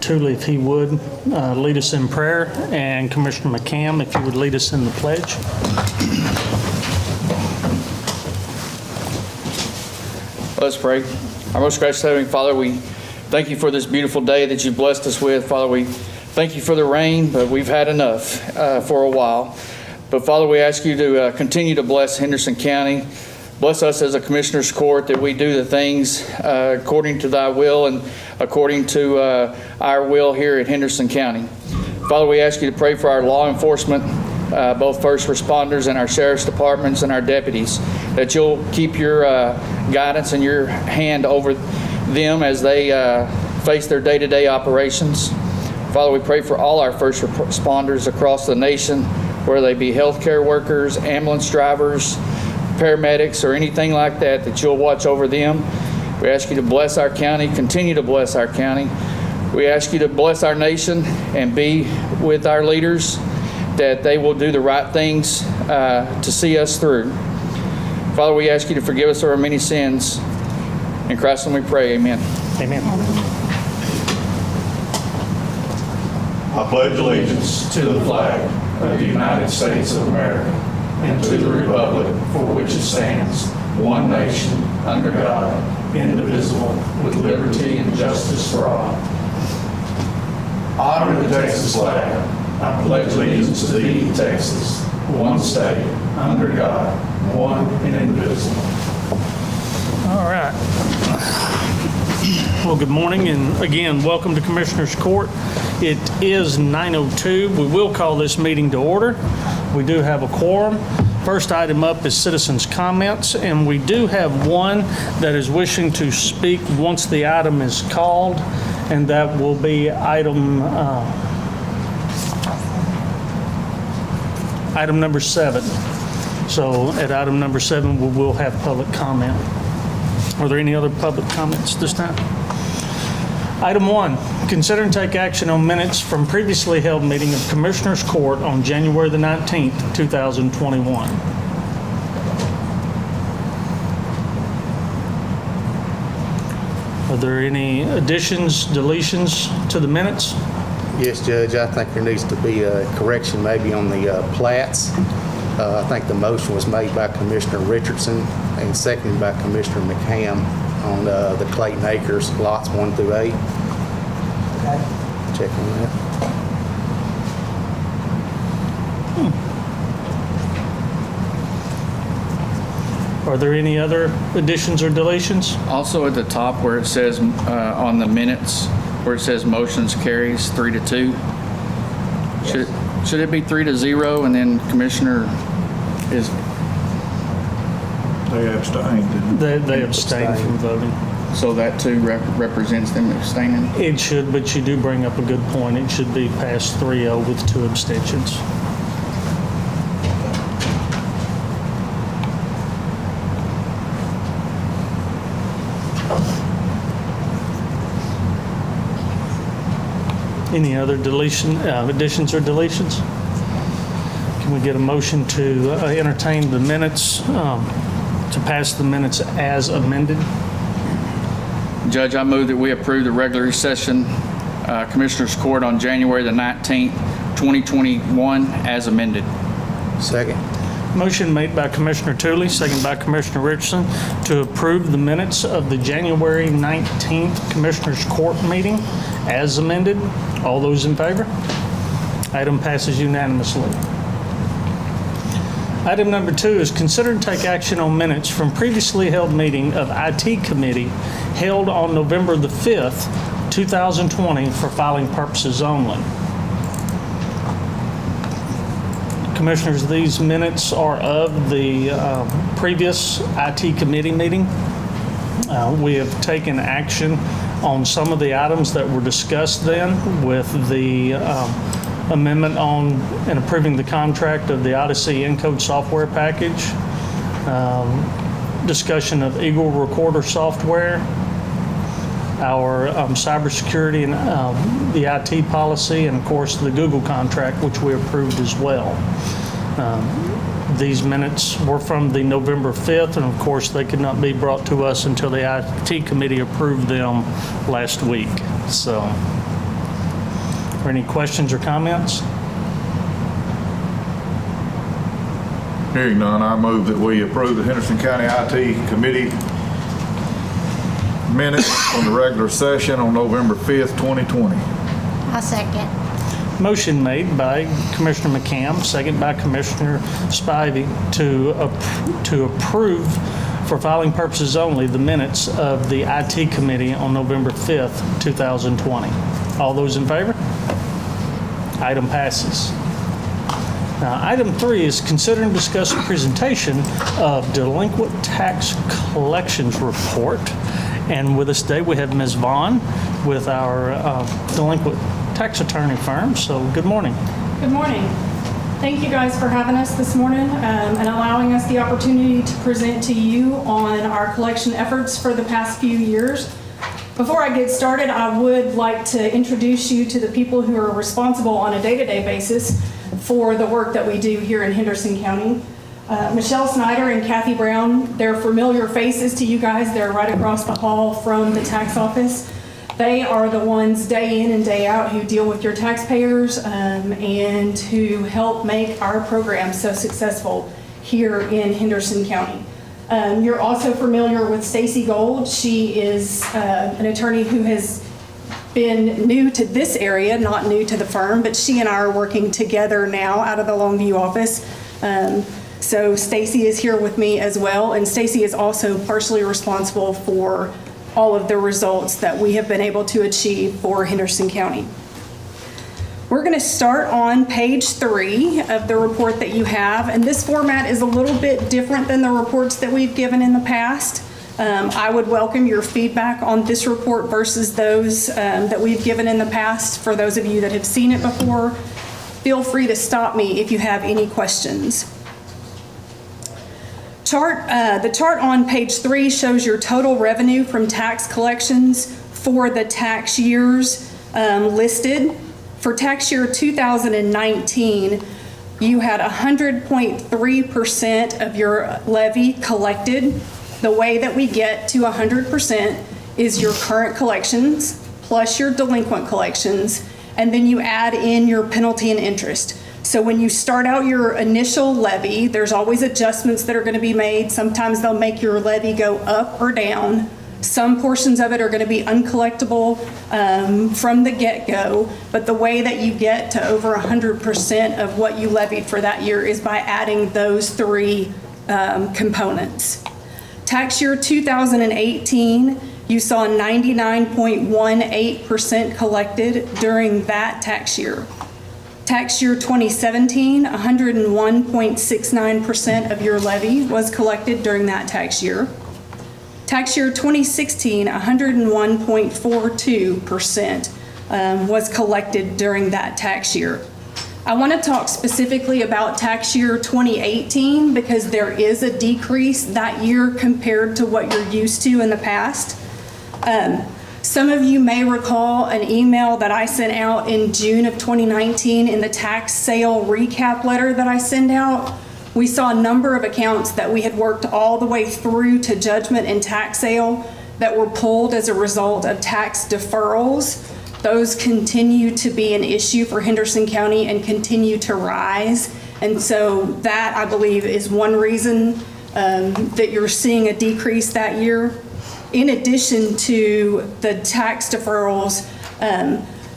Tooley, if he would, lead us in prayer, and Commissioner McCam, if you would lead us in the pledge. Let's pray. Our most gracious Heavenly Father, we thank you for this beautiful day that you blessed us with. Father, we thank you for the rain, but we've had enough for a while. But Father, we ask you to continue to bless Henderson County. Bless us as a Commissioner's Court, that we do the things according to thy will and according to our will here at Henderson County. Father, we ask you to pray for our law enforcement, both first responders and our sheriff's departments and our deputies, that you'll keep your guidance and your hand over them as they face their day-to-day operations. Father, we pray for all our first responders across the nation, whether they be healthcare workers, ambulance drivers, paramedics, or anything like that, that you'll watch over them. We ask you to bless our county, continue to bless our county. We ask you to bless our nation and be with our leaders, that they will do the right things to see us through. Father, we ask you to forgive us of our many sins. In Christ's name we pray, amen. Amen. I pledge allegiance to the flag of the United States of America and to the republic for which it stands, one nation, under God, indivisible, with liberty and justice for all. Honor the Texas flag. I pledge allegiance to thee, Texas, one state, under God, one and indivisible. All right. Well, good morning, and again, welcome to Commissioner's Court. It is 9:02. We will call this meeting to order. We do have a quorum. First item up is citizens' comments, and we do have one that is wishing to speak once the item is called, and that will be item number 7. So at item number 7, we will have public comment. Are there any other public comments this time? Item 1, consider and take action on minutes from previously held meeting of Commissioners Court on January the 19th, 2021. Are there any additions, deletions to the minutes? Yes, Judge, I think there needs to be a correction maybe on the plats. I think the motion was made by Commissioner Richardson and seconded by Commissioner McCam on the Clayton Acres, lots 1 through 8. Okay. Check on that. Are there any other additions or deletions? Also at the top where it says on the minutes, where it says motions carries 3-2. Should it be 3-0 and then Commissioner is? They abstained, didn't they? They abstain from voting. So that too represents them abstaining? It should, but you do bring up a good point. It should be passed 3-0 with 2 abstentions. Any other additions or deletions? Can we get a motion to entertain the minutes, to pass the minutes as amended? Judge, I move that we approve the regular session Commissioners Court on January the 19th, 2021 as amended. Second. Motion made by Commissioner Tooley, second by Commissioner Richardson, to approve the minutes of the January 19th Commissioners Court meeting as amended. All those in favor? Item passes unanimously. Item number 2 is consider and take action on minutes from previously held meeting of IT Committee held on November the 5th, 2020 for filing purposes only. Commissioners, these minutes are of the previous IT Committee meeting. We have taken action on some of the items that were discussed then with the amendment on and approving the contract of the Odyssey Encode software package, discussion of Eagle Recorder software, our cybersecurity and the IT policy, and of course the Google contract, which we approved as well. These minutes were from the November 5th, and of course they could not be brought to us until the IT committee approved them last week. So or any questions or comments? Hearing none, I move that we approve the Henderson County IT Committee minutes from the regular session on November 5th, 2020. I'll second. Motion made by Commissioner McCam, second by Commissioner Spivey to approve for filing purposes only the minutes of the IT Committee on November 5th, 2020. All those in favor? Item passes. Now, item 3 is consider and discuss a presentation of delinquent tax collections report. And with us today, we have Ms. Vaughn with our delinquent tax attorney firm. So good morning. Good morning. Thank you guys for having us this morning and allowing us the opportunity to present to you on our collection efforts for the past few years. Before I get started, I would like to introduce you to the people who are responsible on a day-to-day basis for the work that we do here in Henderson County. Michelle Snyder and Kathy Brown, they're familiar faces to you guys. They're right across the hall from the tax office. They are the ones day in and day out who deal with your taxpayers and who help make our program so successful here in Henderson County. You're also familiar with Stacy Gold. She is an attorney who has been new to this area, not new to the firm, but she and I are working together now out of the Longview office. So Stacy is here with me as well, and Stacy is also partially responsible for all of the results that we have been able to achieve for Henderson County. We're going to start on page 3 of the report that you have, and this format is a little bit different than the reports that we've given in the past. I would welcome your feedback on this report versus those that we've given in the past. For those of you that have seen it before, feel free to stop me if you have any questions. The chart on page 3 shows your total revenue from tax collections for the tax years listed. For tax year 2019, you had 100.3% of your levy collected. The way that we get to 100% is your current collections plus your delinquent collections, and then you add in your penalty and interest. So when you start out your initial levy, there's always adjustments that are going to be made. Sometimes they'll make your levy go up or down. Some portions of it are going to be uncollectible from the get-go, but the way that you get to over 100% of what you levied for that year is by adding those 3 components. Tax year 2018, you saw 99.18% collected during that tax year. Tax year 2017, 101.69% of your levy was collected during that tax year. Tax year 2016, 101.42% was collected during that tax year. I want to talk specifically about tax year 2018 because there is a decrease that year compared to what you're used to in the past. Some of you may recall an email that I sent out in June of 2019 in the tax sale recap letter that I send out. We saw a number of accounts that we had worked all the way through to judgment and tax sale that were pulled as a result of tax deferrals. Those continue to be an issue for Henderson County and continue to rise. And so that, I believe, is one reason that you're seeing a decrease that year. In addition to the tax deferrals,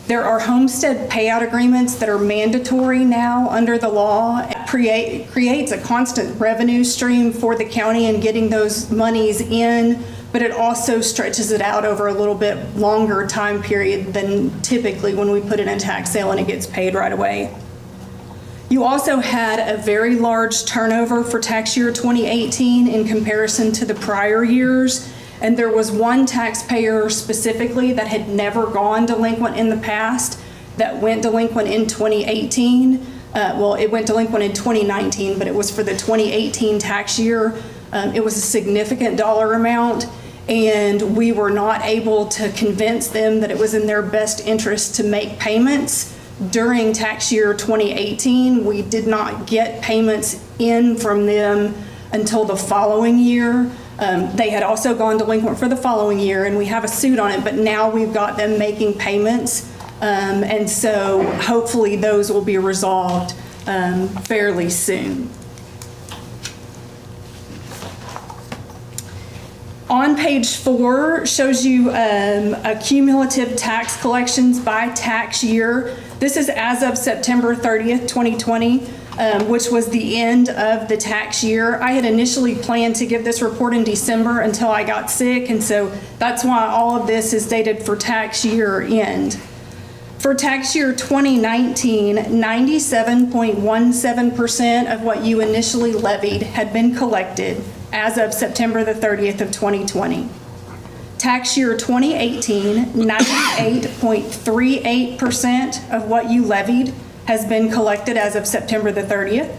there are homestead payout agreements that are mandatory now under the law. It creates a constant revenue stream for the county in getting those monies in, but it also stretches it out over a little bit longer time period than typically when we put it in tax sale and it gets paid right away. You also had a very large turnover for tax year 2018 in comparison to the prior years. And there was one taxpayer specifically that had never gone delinquent in the past that went delinquent in 2018. Well, it went delinquent in 2019, but it was for the 2018 tax year. It was a significant dollar amount, and we were not able to convince them that it was in their best interest to make payments. During tax year 2018, we did not get payments in from them until the following year. They had also gone delinquent for the following year, and we have a suit on it, but now we've got them making payments And so hopefully those will be resolved fairly soon. On page 4 shows you cumulative tax collections by tax year. This is as of September 30th, 2020, which was the end of the tax year. I had initially planned to give this report in December until I got sick, and so that's why all of this is dated for tax year end. For tax year 2019, 97.17% of what you initially levied had been collected as of September the 30th of 2020. Tax year 2018, 98.38% of what you levied has been collected as of September the 30th.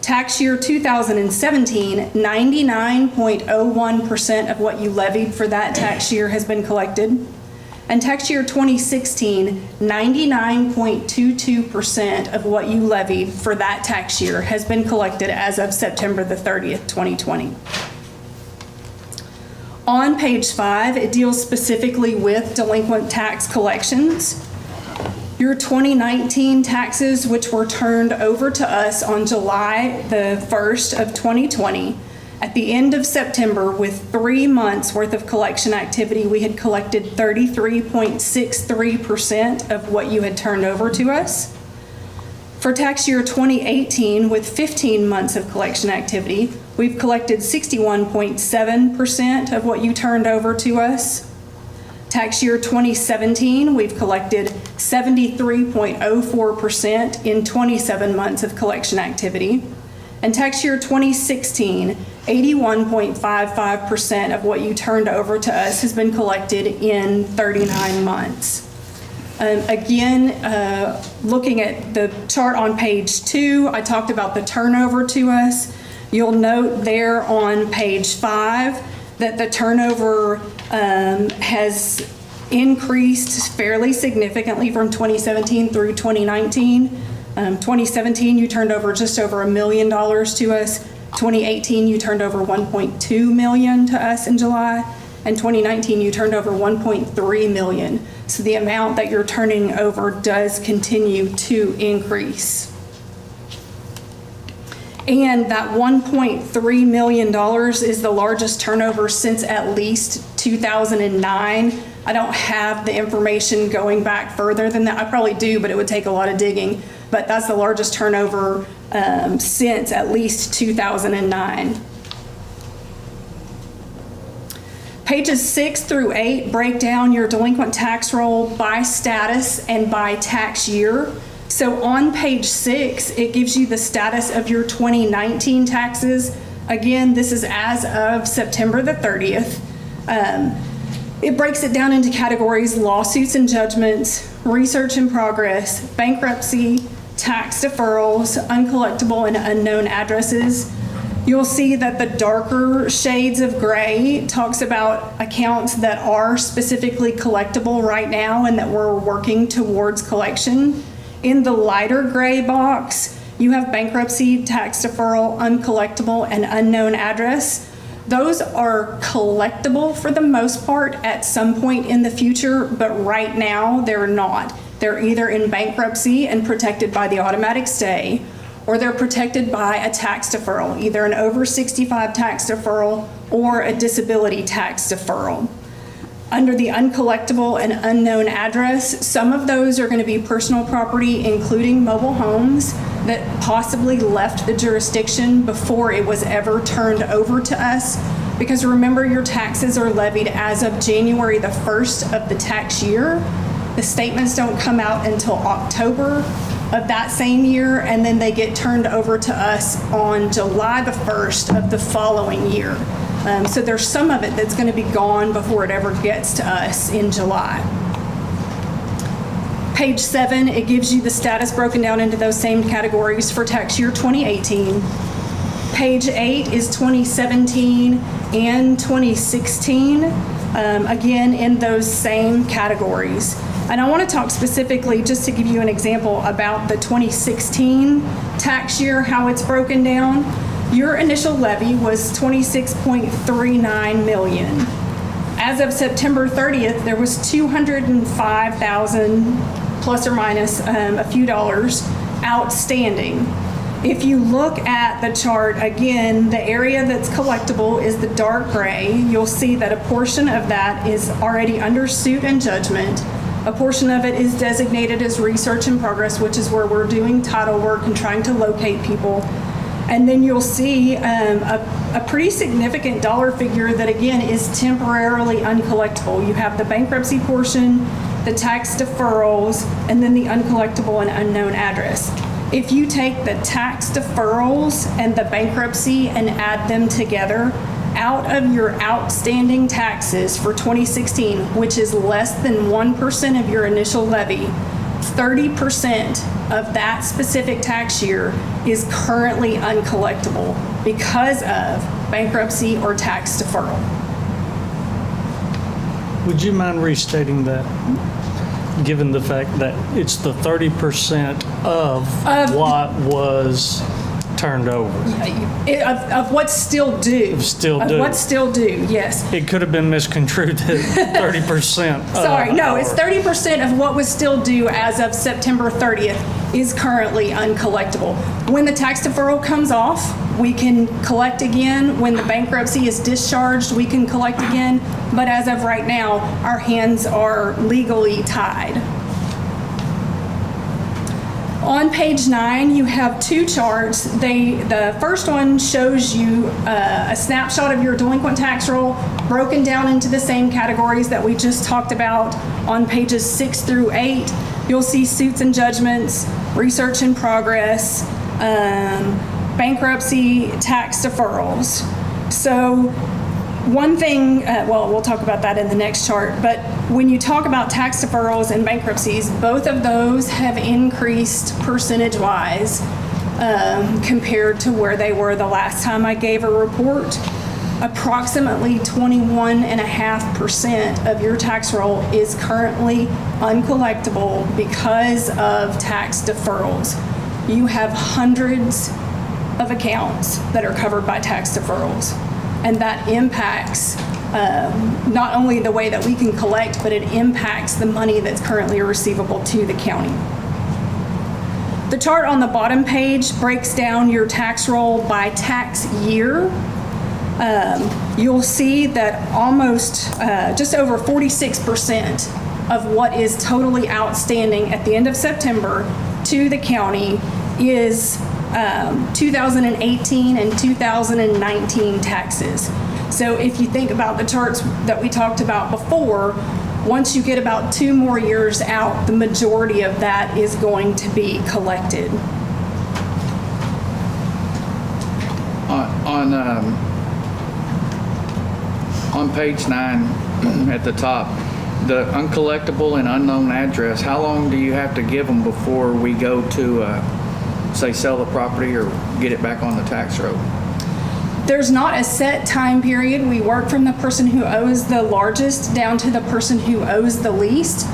Tax year 2017, 99.01% of what you levied for that tax year has been collected. And tax year 2016, 99.22% of what you levied for that tax year has been collected as of September the 30th, 2020. On page 5, it deals specifically with delinquent tax collections. Your 2019 taxes, which were turned over to us on July the 1st of 2020, at the end of September, with 3 months worth of collection activity, we had collected 33.63% of what you had turned over to us. For tax year 2018, with 15 months of collection activity, we've collected 61.7% of what you turned over to us. Tax year 2017, we've collected 73.04% in 27 months of collection activity. And tax year 2016, 81.55% of what you turned over to us has been collected in 39 months. Again, looking at the chart on page 2, I talked about the turnover to us. You'll note there on page 5 that the turnover has increased fairly significantly from 2017 through 2019. 2017, you turned over just over $1 million to us. 2018, you turned over $1.2 million to us in July. And 2019, you turned over $1.3 million. So the amount that you're turning over does continue to increase. And that $1.3 million is the largest turnover since at least 2009. I don't have the information going back further than that. I probably do, but it would take a lot of digging. But that's the largest turnover since at least 2009. Pages 6 through 8 break down your delinquent tax roll by status and by tax year. So on page 6, it gives you the status of your 2019 taxes. Again, this is as of September the 30th. It breaks it down into categories: lawsuits and judgments, research in progress, bankruptcy, tax deferrals, uncollectible and unknown addresses. You'll see that the darker shades of gray talks about accounts that are specifically collectible right now and that we're working towards collection. In the lighter gray box, you have bankruptcy, tax deferral, uncollectible, and unknown address. Those are collectible for the most part at some point in the future, but right now they're not. They're either in bankruptcy and protected by the automatic stay, or they're protected by a tax deferral, either an over 65 tax deferral or a disability tax deferral. Under the uncollectible and unknown address, some of those are going to be personal property, including mobile homes that possibly left the jurisdiction before it was ever turned over to us. Because remember, your taxes are levied as of January the 1st of the tax year. The statements don't come out until October of that same year, and then they get turned over to us on July the 1st of the following year. So there's some of it that's going to be gone before it ever gets to us in July. Page 7, it gives you the status broken down into those same categories for tax year 2018. Page 8 is 2017 and 2016, again in those same categories. And I want to talk specifically, just to give you an example, about the 2016 tax year, how it's broken down. Your initial levy was $26.39 million. As of September 30th, there was 205,000 plus or minus a few dollars outstanding. If you look at the chart, again, the area that's collectible is the dark gray. You'll see that a portion of that is already under suit and judgment. A portion of it is designated as research in progress, which is where we're doing title work and trying to locate people. And then you'll see a pretty significant dollar figure that, again, is temporarily uncollectible. You have the bankruptcy portion, the tax deferrals, and then the uncollectible and unknown address. If you take the tax deferrals and the bankruptcy and add them together, out of your outstanding taxes for 2016, which is less than 1% of your initial levy, 30% of that specific tax year is currently uncollectible because of bankruptcy or tax deferral. Would you mind restating that, given the fact that it's the 30% of what was turned over? Of what's still due. Still due. Of what's still due, yes. It could have been misconstrued to 30%. Sorry, no, it's 30% of what was still due as of September 30th is currently uncollectible. When the tax deferral comes off, we can collect again. When the bankruptcy is discharged, we can collect again. But as of right now, our hands are legally tied. On page 9, you have two charts. The first one shows you a snapshot of your delinquent tax roll broken down into the same categories that we just talked about on pages 6 through 8. You'll see suits and judgments, research in progress, bankruptcy, tax deferrals. So one thing, we'll talk about that in the next chart, but when you talk about tax deferrals and bankruptcies, both of those have increased percentage-wise compared to where they were the last time I gave a report. Approximately 21.5% of your tax roll is currently uncollectible because of tax deferrals. You have hundreds of accounts that are covered by tax deferrals. And that impacts not only the way that we can collect, but it impacts the money that's currently receivable to the county. The chart on the bottom page breaks down your tax roll by tax year. You'll see that almost just over 46% of what is totally outstanding at the end of September to the county is 2018 and 2019 taxes. So if you think about the charts that we talked about before, once you get about 2 more years out, the majority of that is going to be collected. On page 9 at the top, the uncollectible and unknown address, how long do you have to give them before we go to say sell the property or get it back on the tax roll? There's not a set time period. We work from the person who owes the largest down to the person who owes the least.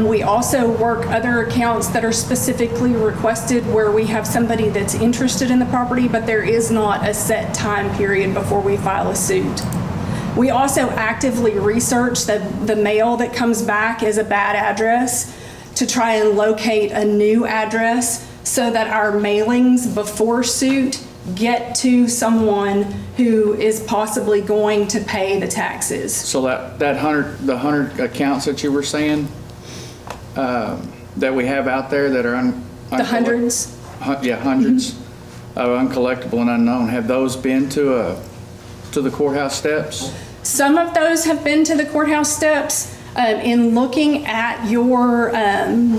We also work other accounts that are specifically requested where we have somebody that's interested in the property, but there is not a set time period before we file a suit. We also actively research the mail that comes back as a bad address to try and locate a new address so that our mailings before suit get to someone who is possibly going to pay the taxes. So the 100 accounts that you were saying that we have out there that are The hundreds? Hundreds of uncollectible and unknown. Have those been to the courthouse steps? Some of those have been to the courthouse steps. In looking at your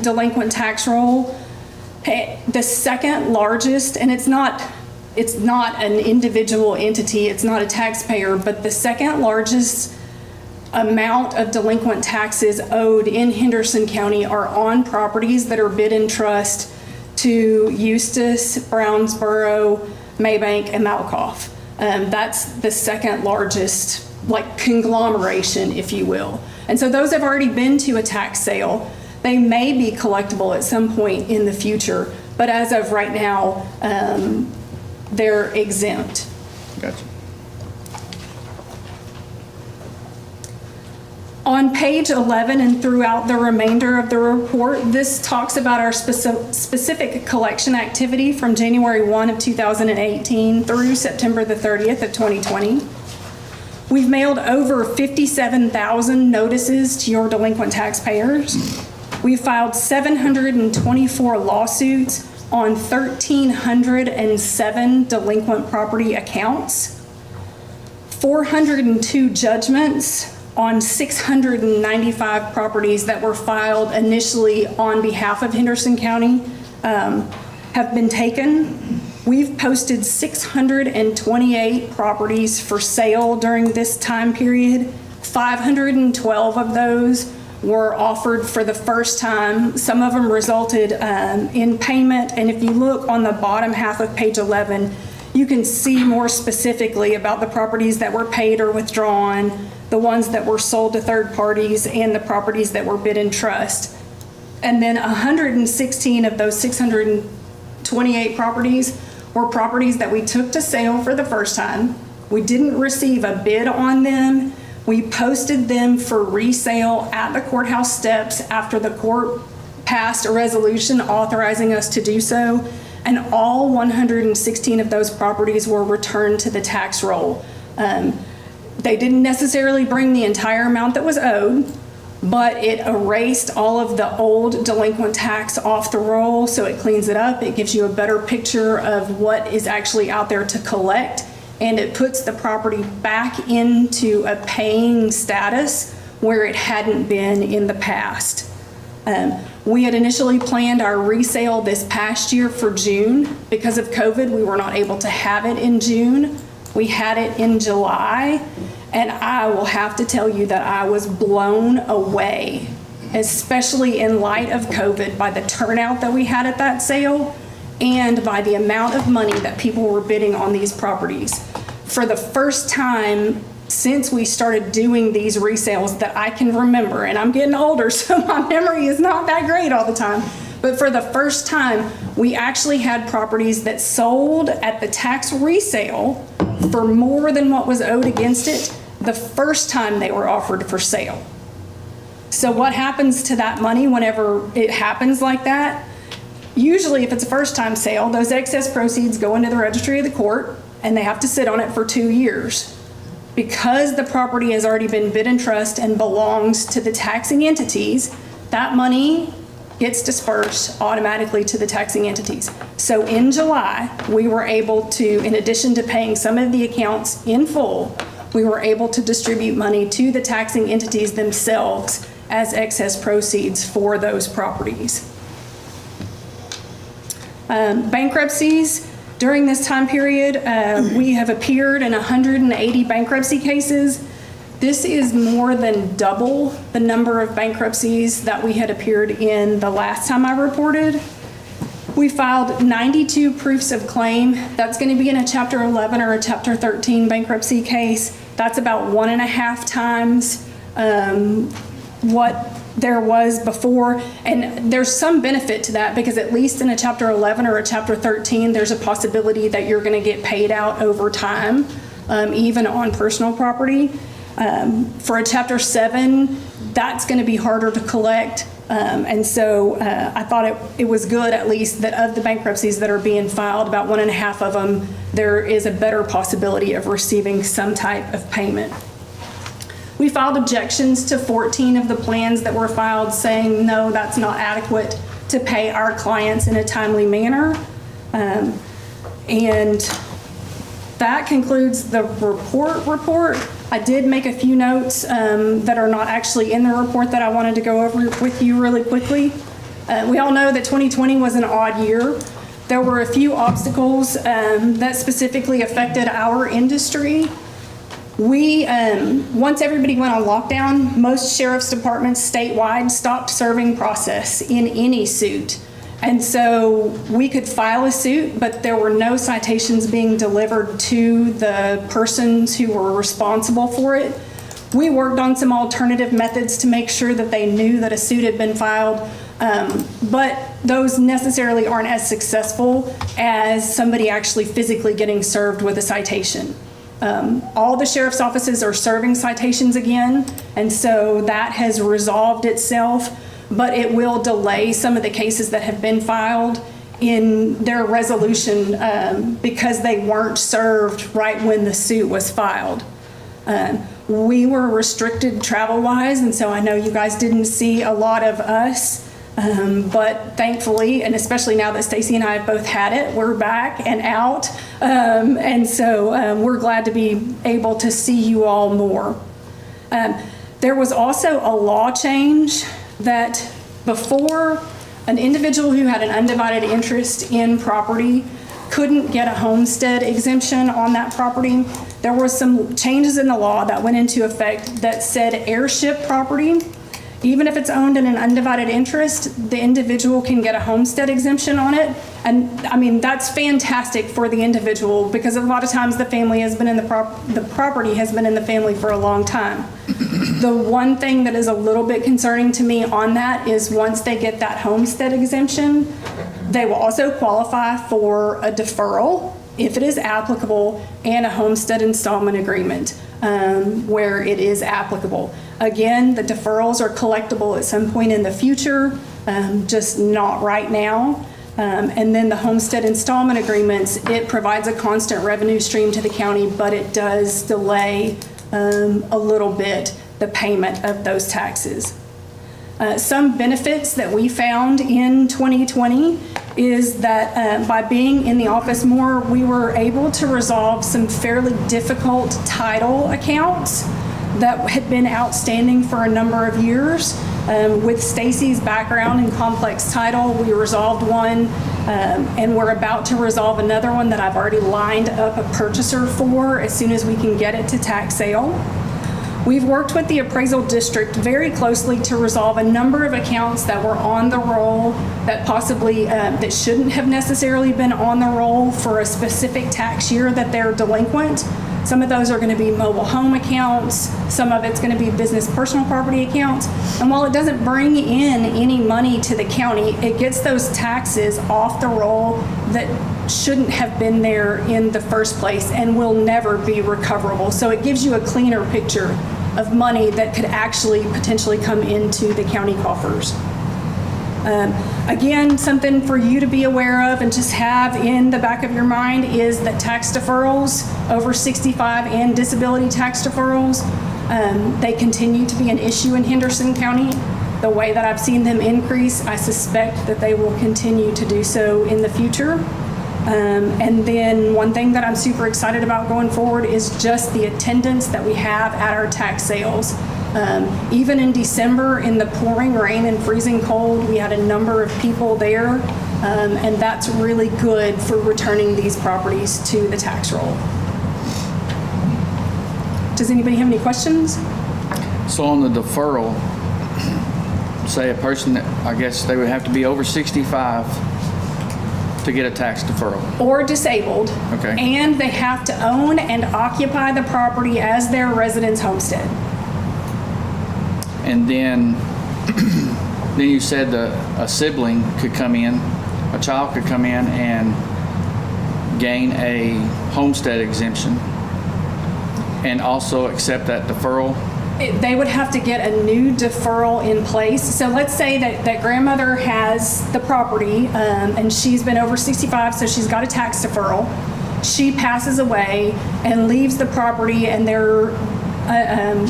delinquent tax roll, the second largest, and it's not an individual entity, it's not a taxpayer, but the second largest amount of delinquent taxes owed in Henderson County are on properties that are bid in trust to Eustis, Brownsboro, Maybank, and Malakoff. That's the second largest, like, conglomeration, if you will. And so those have already been to a tax sale. They may be collectible at some point in the future, but as of right now, they're exempt. Gotcha. On page 11 and throughout the remainder of the report, this talks about our specific collection activity from January 1 of 2018 through September the 30th of 2020. We've mailed over 57,000 notices to your delinquent taxpayers. We filed 724 lawsuits on 1,307 delinquent property accounts, 402 judgments on 695 properties that were filed initially on behalf of Henderson County have been taken. We've posted 628 properties for sale during this time period. 512 of those were offered for the first time. Some of them resulted in payment. And if you look on the bottom half of page 11, you can see more specifically about the properties that were paid or withdrawn, the ones that were sold to third parties, and the properties that were bid in trust. And then 116 of those 628 properties were properties that we took to sale for the first time. We didn't receive a bid on them. We posted them for resale at the courthouse steps after the court passed a resolution authorizing us to do so. And all 116 of those properties were returned to the tax roll. They didn't necessarily bring the entire amount that was owed, but it erased all of the old delinquent tax off the roll, so it cleans it up. It gives you a better picture of what is actually out there to collect, and it puts the property back into a paying status where it hadn't been in the past. We had initially planned our resale this past year for June. Because of COVID, we were not able to have it in June. We had it in July, and I will have to tell you that I was blown away, especially in light of COVID, by the turnout that we had at that sale and by the amount of money that people were bidding on these properties. For the first time since we started doing these resales that I can remember, and I'm getting older, so my memory is not that great all the time, but for the first time, we actually had properties that sold at the tax resale for more than what was owed against it the first time they were offered for sale. So what happens to that money whenever it happens like that? Usually if it's a first time sale, those excess proceeds go into the registry of the court and they have to sit on it for 2 years. Because the property has already been bid in trust and belongs to the taxing entities, that money gets dispersed automatically to the taxing entities. So in July, we were able to, in addition to paying some of the accounts in full, we were able to distribute money to the taxing entities themselves as excess proceeds for those properties. Bankruptcies. During this time period, we have appeared in 180 bankruptcy cases. This is more than double the number of bankruptcies that we had appeared in the last time I reported. We filed 92 proofs of claim. That's going to be in a Chapter 11 or a Chapter 13 bankruptcy case. That's about 1.5 times what there was before. And there's some benefit to that because at least in a Chapter 11 or a Chapter 13, there's a possibility that you're going to get paid out over time, even on personal property. For a Chapter 7, that's going to be harder to collect. And so I thought it was good, at least, that of the bankruptcies that are being filed, about 1.5 of them, there is a better possibility of receiving some type of payment. We filed objections to 14 of the plans that were filed, saying, no, that's not adequate to pay our clients in a timely manner. And that concludes the report. I did make a few notes that are not actually in the report that I wanted to go over with you really quickly. We all know that 2020 was an odd year. There were a few obstacles that specifically affected our industry. Once everybody went on lockdown, most sheriff's departments statewide stopped serving process in any suit. And so we could file a suit, but there were no citations being delivered to the persons who were responsible for it. We worked on some alternative methods to make sure that they knew that a suit had been filed, but those necessarily aren't as successful as somebody actually physically getting served with a citation. All the sheriff's offices are serving citations again, and so that has resolved itself, but it will delay some of the cases that have been filed in their resolution because they weren't served right when the suit was filed. We were restricted travel-wise, and so I know you guys didn't see a lot of us, but thankfully, and especially now that Stacy and I have both had it, we're back and out, and so we're glad to be able to see you all more. There was also a law change that before, an individual who had an undivided interest in property couldn't get a homestead exemption on that property. There were some changes in the law that went into effect that said heirship property, even if it's owned in an undivided interest, the individual can get a homestead exemption on it. And I mean, that's fantastic for the individual because a lot of times the family has been in the property has been in the family for a long time. The one thing that is a little bit concerning to me on that is once they get that homestead exemption, they will also qualify for a deferral if it is applicable and a homestead installment agreement where it is applicable. Again, the deferrals are collectible at some point in the future, just not right now. And then the homestead installment agreements, it provides a constant revenue stream to the county, but it does delay a little bit the payment of those taxes. Some benefits that we found in 2020 is that by being in the office more, we were able to resolve some fairly difficult title accounts that had been outstanding for a number of years. With Stacy's background in complex title, we resolved one, and we're about to resolve another one that I've already lined up a purchaser for as soon as we can get it to tax sale. We've worked with the appraisal district very closely to resolve a number of accounts that were on the roll that possibly, that shouldn't have necessarily been on the roll for a specific tax year that they're delinquent. Some of those are going to be mobile home accounts. Some of it's going to be business personal property accounts. And while it doesn't bring in any money to the county, it gets those taxes off the roll that shouldn't have been there in the first place and will never be recoverable. So it gives you a cleaner picture of money that could actually potentially come into the county coffers. Again, something for you to be aware of and just have in the back of your mind is that tax deferrals, over 65 and disability tax deferrals, they continue to be an issue in Henderson County. The way that I've seen them increase, I suspect that they will continue to do so in the future. And then one thing that I'm super excited about going forward is just the attendance that we have at our tax sales. Even in December, in the pouring rain and freezing cold, we had a number of people there, and that's really good for returning these properties to the tax roll. Does anybody have any questions? So on the deferral, say a person that, I guess they would have to be over 65 to get a tax deferral. Or disabled. Okay. And they have to own and occupy the property as their residence homestead. And then you said a sibling could come in, a child could come in and gain a homestead exemption and also accept that deferral. They would have to get a new deferral in place. So let's say that grandmother has the property and she's been over 65, so she's got a tax deferral. She passes away and leaves the property, and they're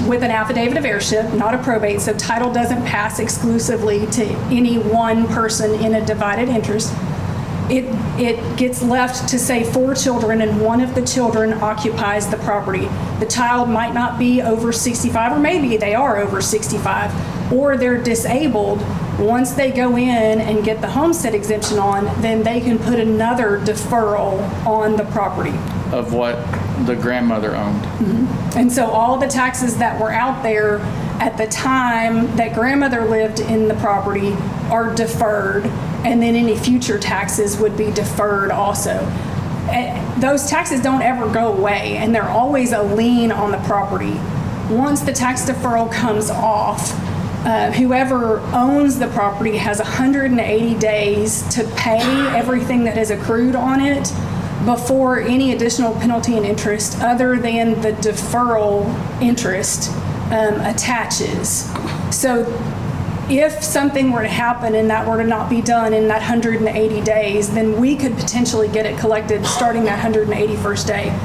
with an affidavit of heirship, not a probate, so title doesn't pass exclusively to any one person in a divided interest. It gets left to say 4 children, and one of the children occupies the property. The child might not be over 65, or maybe they are over 65, or they're disabled. Once they go in and get the homestead exemption on, then they can put another deferral on the property. Of what the grandmother owned. Mm-hmm. And so all the taxes that were out there at the time that grandmother lived in the property are deferred, and then any future taxes would be deferred also. Those taxes don't ever go away, and they're always a lien on the property. Once the tax deferral comes off, whoever owns the property has 180 days to pay everything that is accrued on it. before any additional penalty and interest other than the deferral interest attaches. So if something were to happen and that were to not be done in that 180 days, then we could potentially get it collected starting that 181st day.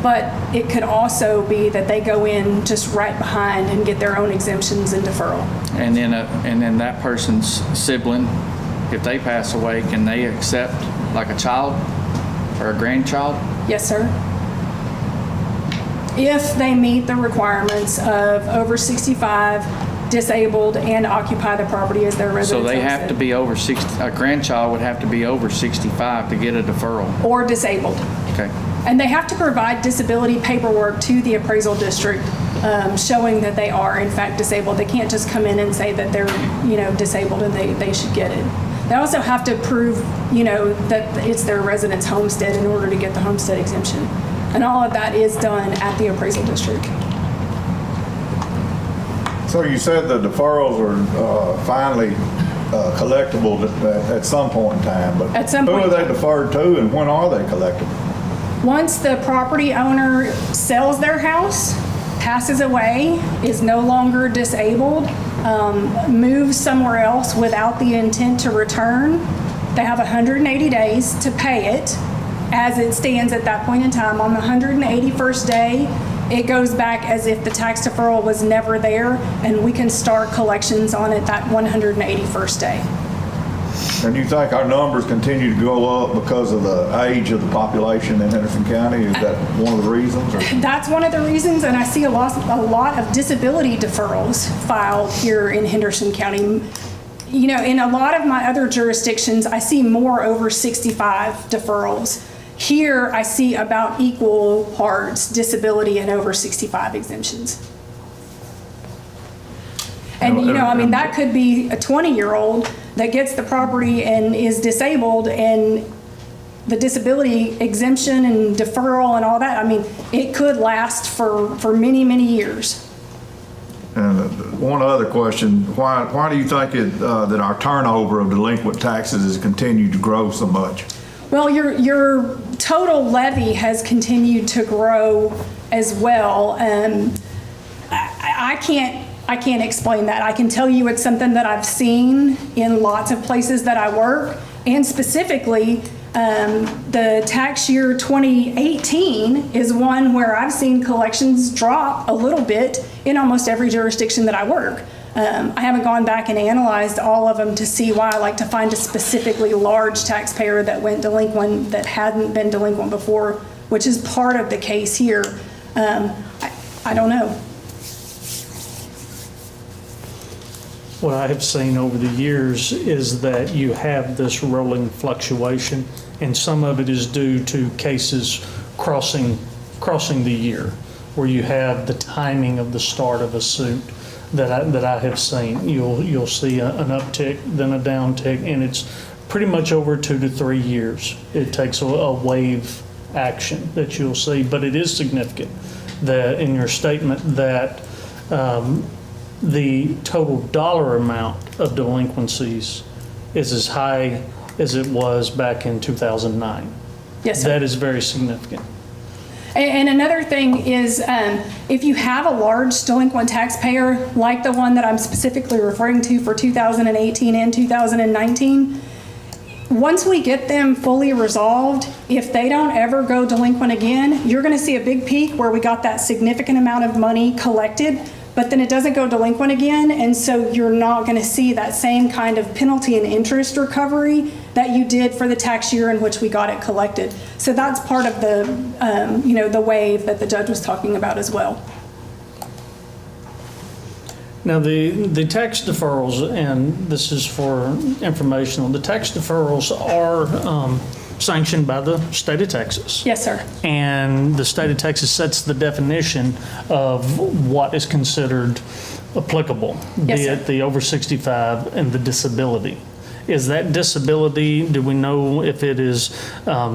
But it could also be that they go in just right behind and get their own exemptions and deferral. And then that person's sibling, if they pass away, can they accept like a child or a grandchild? Yes, sir. If they meet the requirements of over 65, disabled, and occupy the property as their residence. So they have homestead. to be over 60, a grandchild would have to be over 65 to get a deferral. Or disabled. Okay. And they have to provide disability paperwork to the appraisal district showing that they are in fact disabled. They can't just come in and say that they're, disabled and they should get it. They also have to prove, that it's their residence homestead in order to get the homestead exemption. And all of that is done at the appraisal district. So you said the deferrals are finally collectible at some point in time, but At some who point are in they time. deferred to and when are they collectible? Once the property owner sells their house, passes away, is no longer disabled, moves somewhere else without the intent to return, they have 180 days to pay it as it stands at that point in time. On the 181st day, it goes back as if the tax deferral was never there, and we can start collections on it that 181st day. And you think our numbers continue to go up because of the age of the population in Henderson County? Is that one of the reasons? Or? That's one of the reasons, and I see a lot of disability deferrals filed here in Henderson County. In a lot of my other jurisdictions, I see more over 65 deferrals. Here, I see about equal parts disability and over 65 exemptions. And, that could be a 20-year-old that gets the property and is disabled, and the disability exemption and deferral and all that, it could last for many, many years. And one other question, why do you think that our turnover of delinquent taxes has continued to grow so much? Well, your total levy has continued to grow as well. I can't explain that. I can tell you it's something that I've seen in lots of places that I work, and specifically the tax year 2018 is one where I've seen collections drop a little bit in almost every jurisdiction that I work. I haven't gone back and analyzed all of them to see why. I like to find a specifically large taxpayer that went delinquent that hadn't been delinquent before, which is part of the case here. I don't know. What I have seen over the years is that you have this rolling fluctuation, and some of it is due to cases crossing the year, where you have the timing of the start of a suit that I have seen. You'll see an uptick, then a downtick, and it's pretty much over 2 to 3 years. It takes a wave action that you'll see, but it is significant that in your statement that the total dollar amount of delinquencies is as high as it was back in 2009. Yes, sir. That is very significant. And another thing is, if you have a large delinquent taxpayer, like the one that I'm specifically referring to for 2018 and 2019, once we get them fully resolved, if they don't ever go delinquent again, you're going to see a big peak where we got that significant amount of money collected, but then it doesn't go delinquent again, and so you're not going to see that same kind of penalty and interest recovery that you did for the tax year in which we got it collected. So that's part of the, the wave that the judge was talking about as well. Now, the tax deferrals, and this is for informational, the tax deferrals are sanctioned by the state of Texas. Yes, sir. And the state of Texas sets the definition of what is considered applicable, Yes, be sir. it the over 65 and the disability. Is that disability, do we know if it is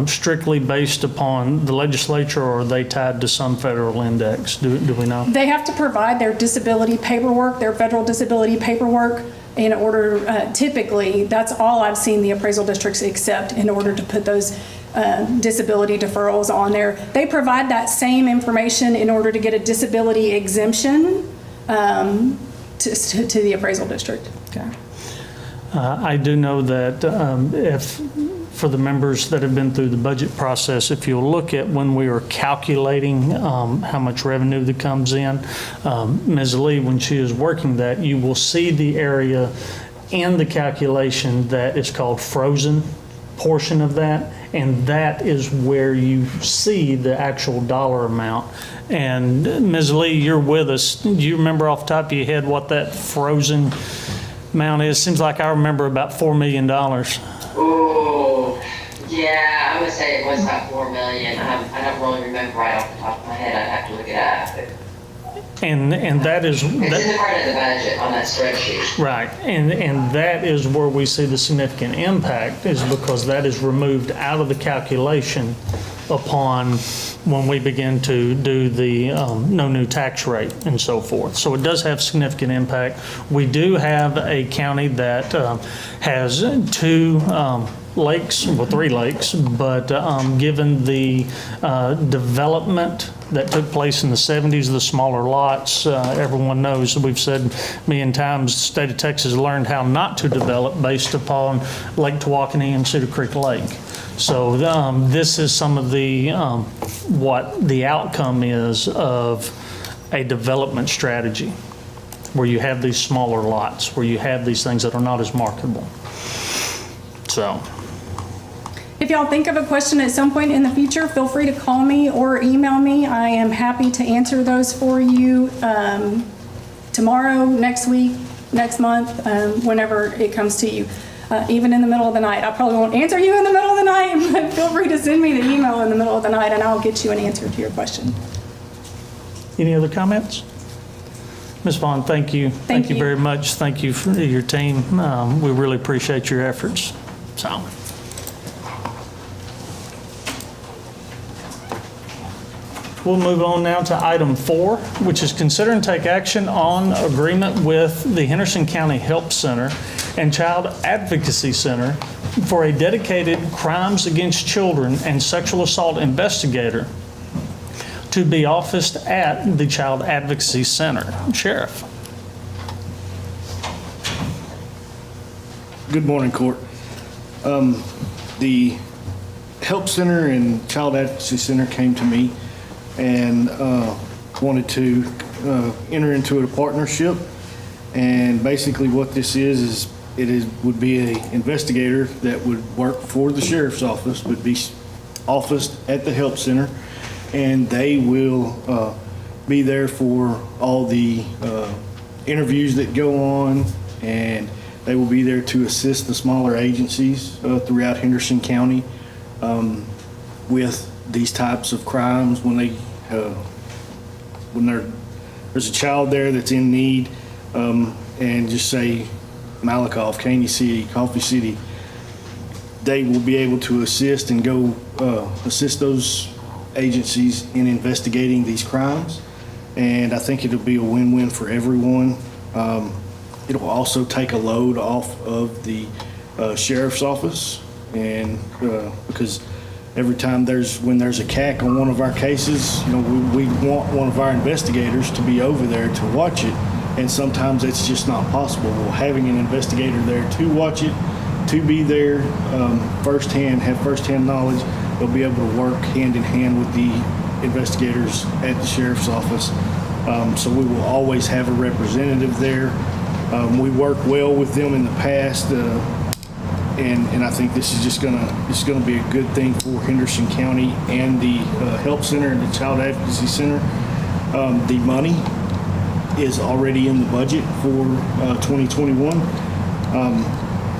strictly based upon the legislature, or are they tied to some federal index? Do we know? They have to provide their disability paperwork, their federal disability paperwork, in order, typically, that's all I've seen the appraisal districts accept in order to put those disability deferrals on there. They provide that same information in order to get a disability exemption to the appraisal district. Okay. I do know that if, for the members that have been through the budget process, if you'll look at when we are calculating how much revenue that comes in, Ms. Lee, when she is working that, you will see the area in the calculation that is called frozen portion of that, and that is where you see the actual dollar amount. And Ms. Lee, you're with us. Do you remember off the top of your head what that frozen amount is? Seems like I remember about $4 million. Oh, yeah, I would say it was about 4 million. I don't really remember right off the top of my head. I'd have to look it up. But And that is, it's in the part of the budget on that spreadsheet. right, and that is where we see the significant impact, is because that is removed out of the calculation upon when we begin to do the no new tax rate and so forth. So it does have significant impact. We do have a county that has two lakes, well, 3 lakes, but given the development that took place in the 70s, the smaller lots, everyone knows, we've said a million times, the state of Texas learned how not to develop based upon Lake Tawakoni and Cedar Creek Lake. So this is some of the, what the outcome is of a development strategy, where you have these smaller lots, where you have these things that are not as marketable. So. If y'all think of a question at some point in the future, feel free to call me or email me. I am happy to answer those for you tomorrow, next week, next month, whenever it comes to you. Even in the middle of the night. I probably won't answer you in the middle of the night, but feel free to send me the email in the middle of the night and I'll get you an answer to your question. Any other comments? Ms. Vaughn, thank you. Thank you you. very much. Thank you for your team. We really appreciate your efforts. So. We'll move on now to item 4, which is consider and take action on agreement with the Henderson County Help Center and Child Advocacy Center for a dedicated crimes against children and sexual assault investigator to be officed at the Child Advocacy Center. Sheriff. Good morning, Court. The Help Center and Child Advocacy Center came to me and wanted to enter into a partnership. And basically what this is would be an investigator that would work for the sheriff's office, would be officed at the Help Center, and they will be there for all the interviews that go on, and they will be there to assist the smaller agencies throughout Henderson County with these types of crimes when there's a child there that's in need, and just say Malakoff, Caney City, Coffee City, they will be able to assist and go assist those agencies in investigating these crimes. And I think it'll be a win-win for everyone. It'll also take a load off of the sheriff's office, and because every time when there's a CAC on one of our cases, we want one of our investigators to be over there to watch it, and sometimes it's just not possible. Well, having an investigator there to watch it, to be there have firsthand knowledge, they'll be able to work hand in hand with the investigators at the sheriff's office. So we will always have a representative there. We work well with them in the past, and I think this is gonna be a good thing for Henderson County and the Help Center and the Child Advocacy Center. The money is already in the budget for 2021.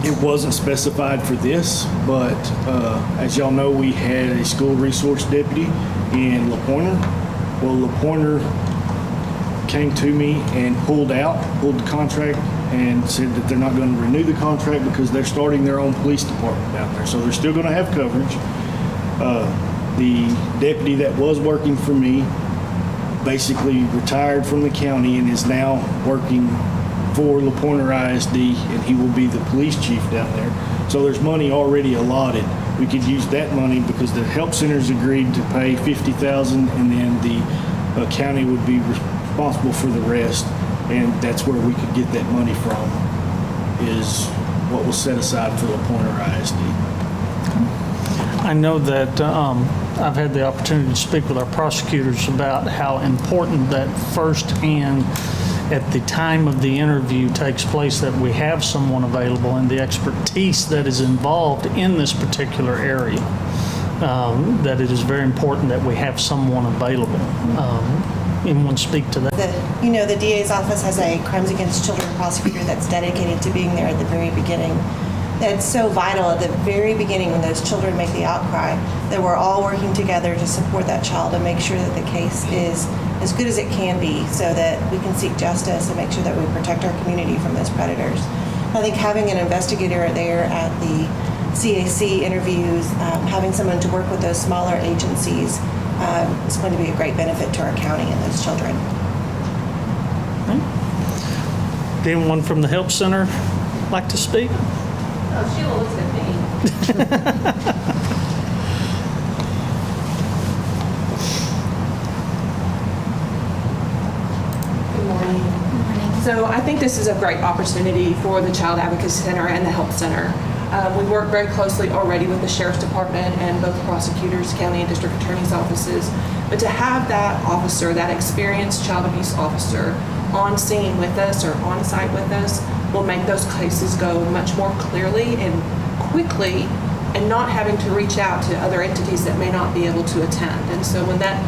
It wasn't specified for this, but as y'all know, we had a school resource deputy in LaPointer. Well, LaPointer came to me and pulled the contract and said that they're not going to renew the contract because they're starting their own police department down there. So they're still going to have coverage. The deputy that was working for me basically retired from the county and is now working for La Pointe ISD, and he will be the police chief down there. So there's money already allotted. We could use that money because the help centers agreed to pay $50,000, and then the county would be responsible for the rest. And that's where we could get that money from, is what was set aside for La Pointe ISD. I know that I've had the opportunity to speak with our prosecutors about how important that firsthand at the time of the interview takes place, that we have someone available and the expertise that is involved in this particular area, that it is very important that we have someone available. Anyone speak to that? The DA's office has a Crimes Against Children prosecutor that's dedicated to being there at the very beginning. That's so vital at the very beginning when those children make the outcry, that we're all working together to support that child and make sure that the case is as good as it can be, so that we can seek justice and make sure that we protect our community from those predators. I think having an investigator there at the CAC interviews, having someone to work with those smaller agencies, is going to be a great benefit to our county and those children. Anyone from the Help Center like to speak? Oh, Sheila looks at me. Good morning. So I think this is a great opportunity for the Child Advocacy Center and the Help Center. We work very closely already with the Sheriff's Department and both prosecutors, county and district attorney's offices. But to have that officer, that experienced child abuse officer, on scene with us or on site with us will make those cases go much more clearly and quickly, and not having to reach out to other entities that may not be able to attend. And so when that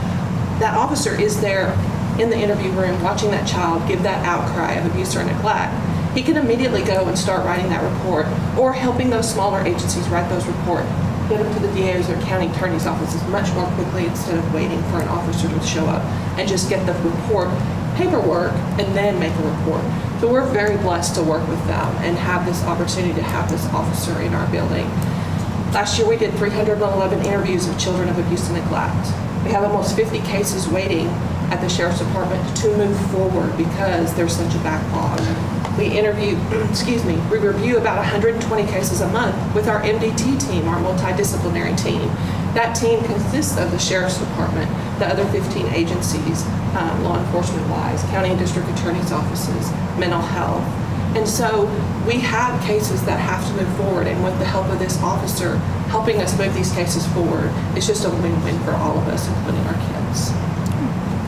officer is there in the interview room watching that child give that outcry of abuse or neglect, he can immediately go and start writing that report, or helping those smaller agencies write those reports, get them to the DA's or county attorney's offices much more quickly, instead of waiting for an officer to show up and just get the report paperwork and then make a report. So we're very blessed to work with them and have this opportunity to have this officer in our building. Last year we did 311 interviews of children of abuse and neglect. We have almost 50 cases waiting at the Sheriff's Department to move forward because there's such a backlog. We review about 120 cases a month with our MDT team, our multidisciplinary team. That team consists of the Sheriff's Department, the other 15 agencies, law enforcement-wise, county and district attorney's offices, mental health. And so we have cases that have to move forward, and with the help of this officer helping us move these cases forward, it's just a win-win for all of us, including our kids.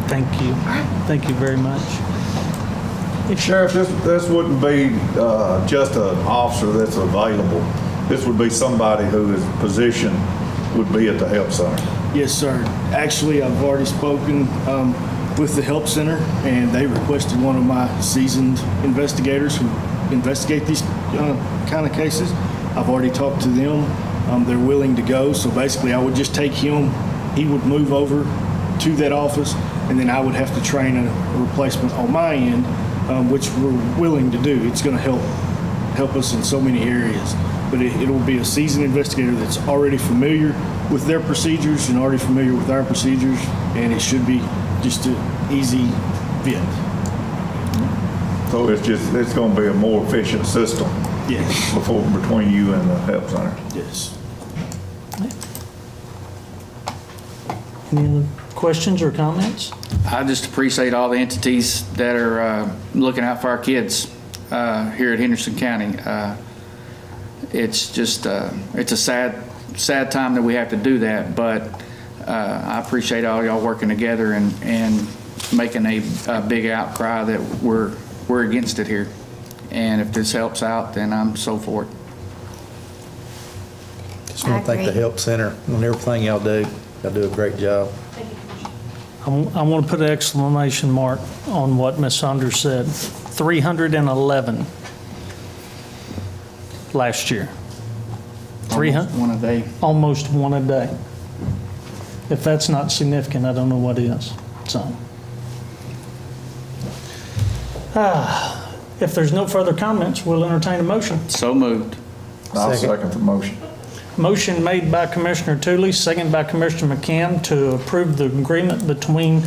Thank you. Thank you very much. Sheriff, this wouldn't be just an officer that's available. This would be somebody whose position would be at the Help Center. Yes, sir. Actually, I've already spoken with the Help Center, and they requested one of my seasoned investigators who investigate these kind of cases. I've already talked to them. They're willing to go. So basically, I would just take him. He would move over to that office, and then I would have to train a replacement on my end, which we're willing to do. It's going to help us in so many areas. But it will be a seasoned investigator that's already familiar with their procedures and already familiar with our procedures, and it should be just an easy fit. So it's going to be a more efficient system. Yes. Between you and the Help Center. Yes. Any other questions or comments? I just appreciate all the entities that are looking out for our kids here at Henderson County. It's just, it's a sad time that we have to do that, but I appreciate all y'all working together and making a big outcry that we're against it here. And if this helps out, then I'm so for it. Just want to thank the Help Center on everything y'all do. Y'all do a great job. I want to put an exclamation mark on what Ms. Saunders said. 311 last year. 300, One a day. almost one a day. If that's not significant, I don't know what is. So, if there's no further comments, we'll entertain a motion. So moved. I'll second the motion. Motion made by Commissioner Tooley, second by Commissioner McCann to approve the agreement between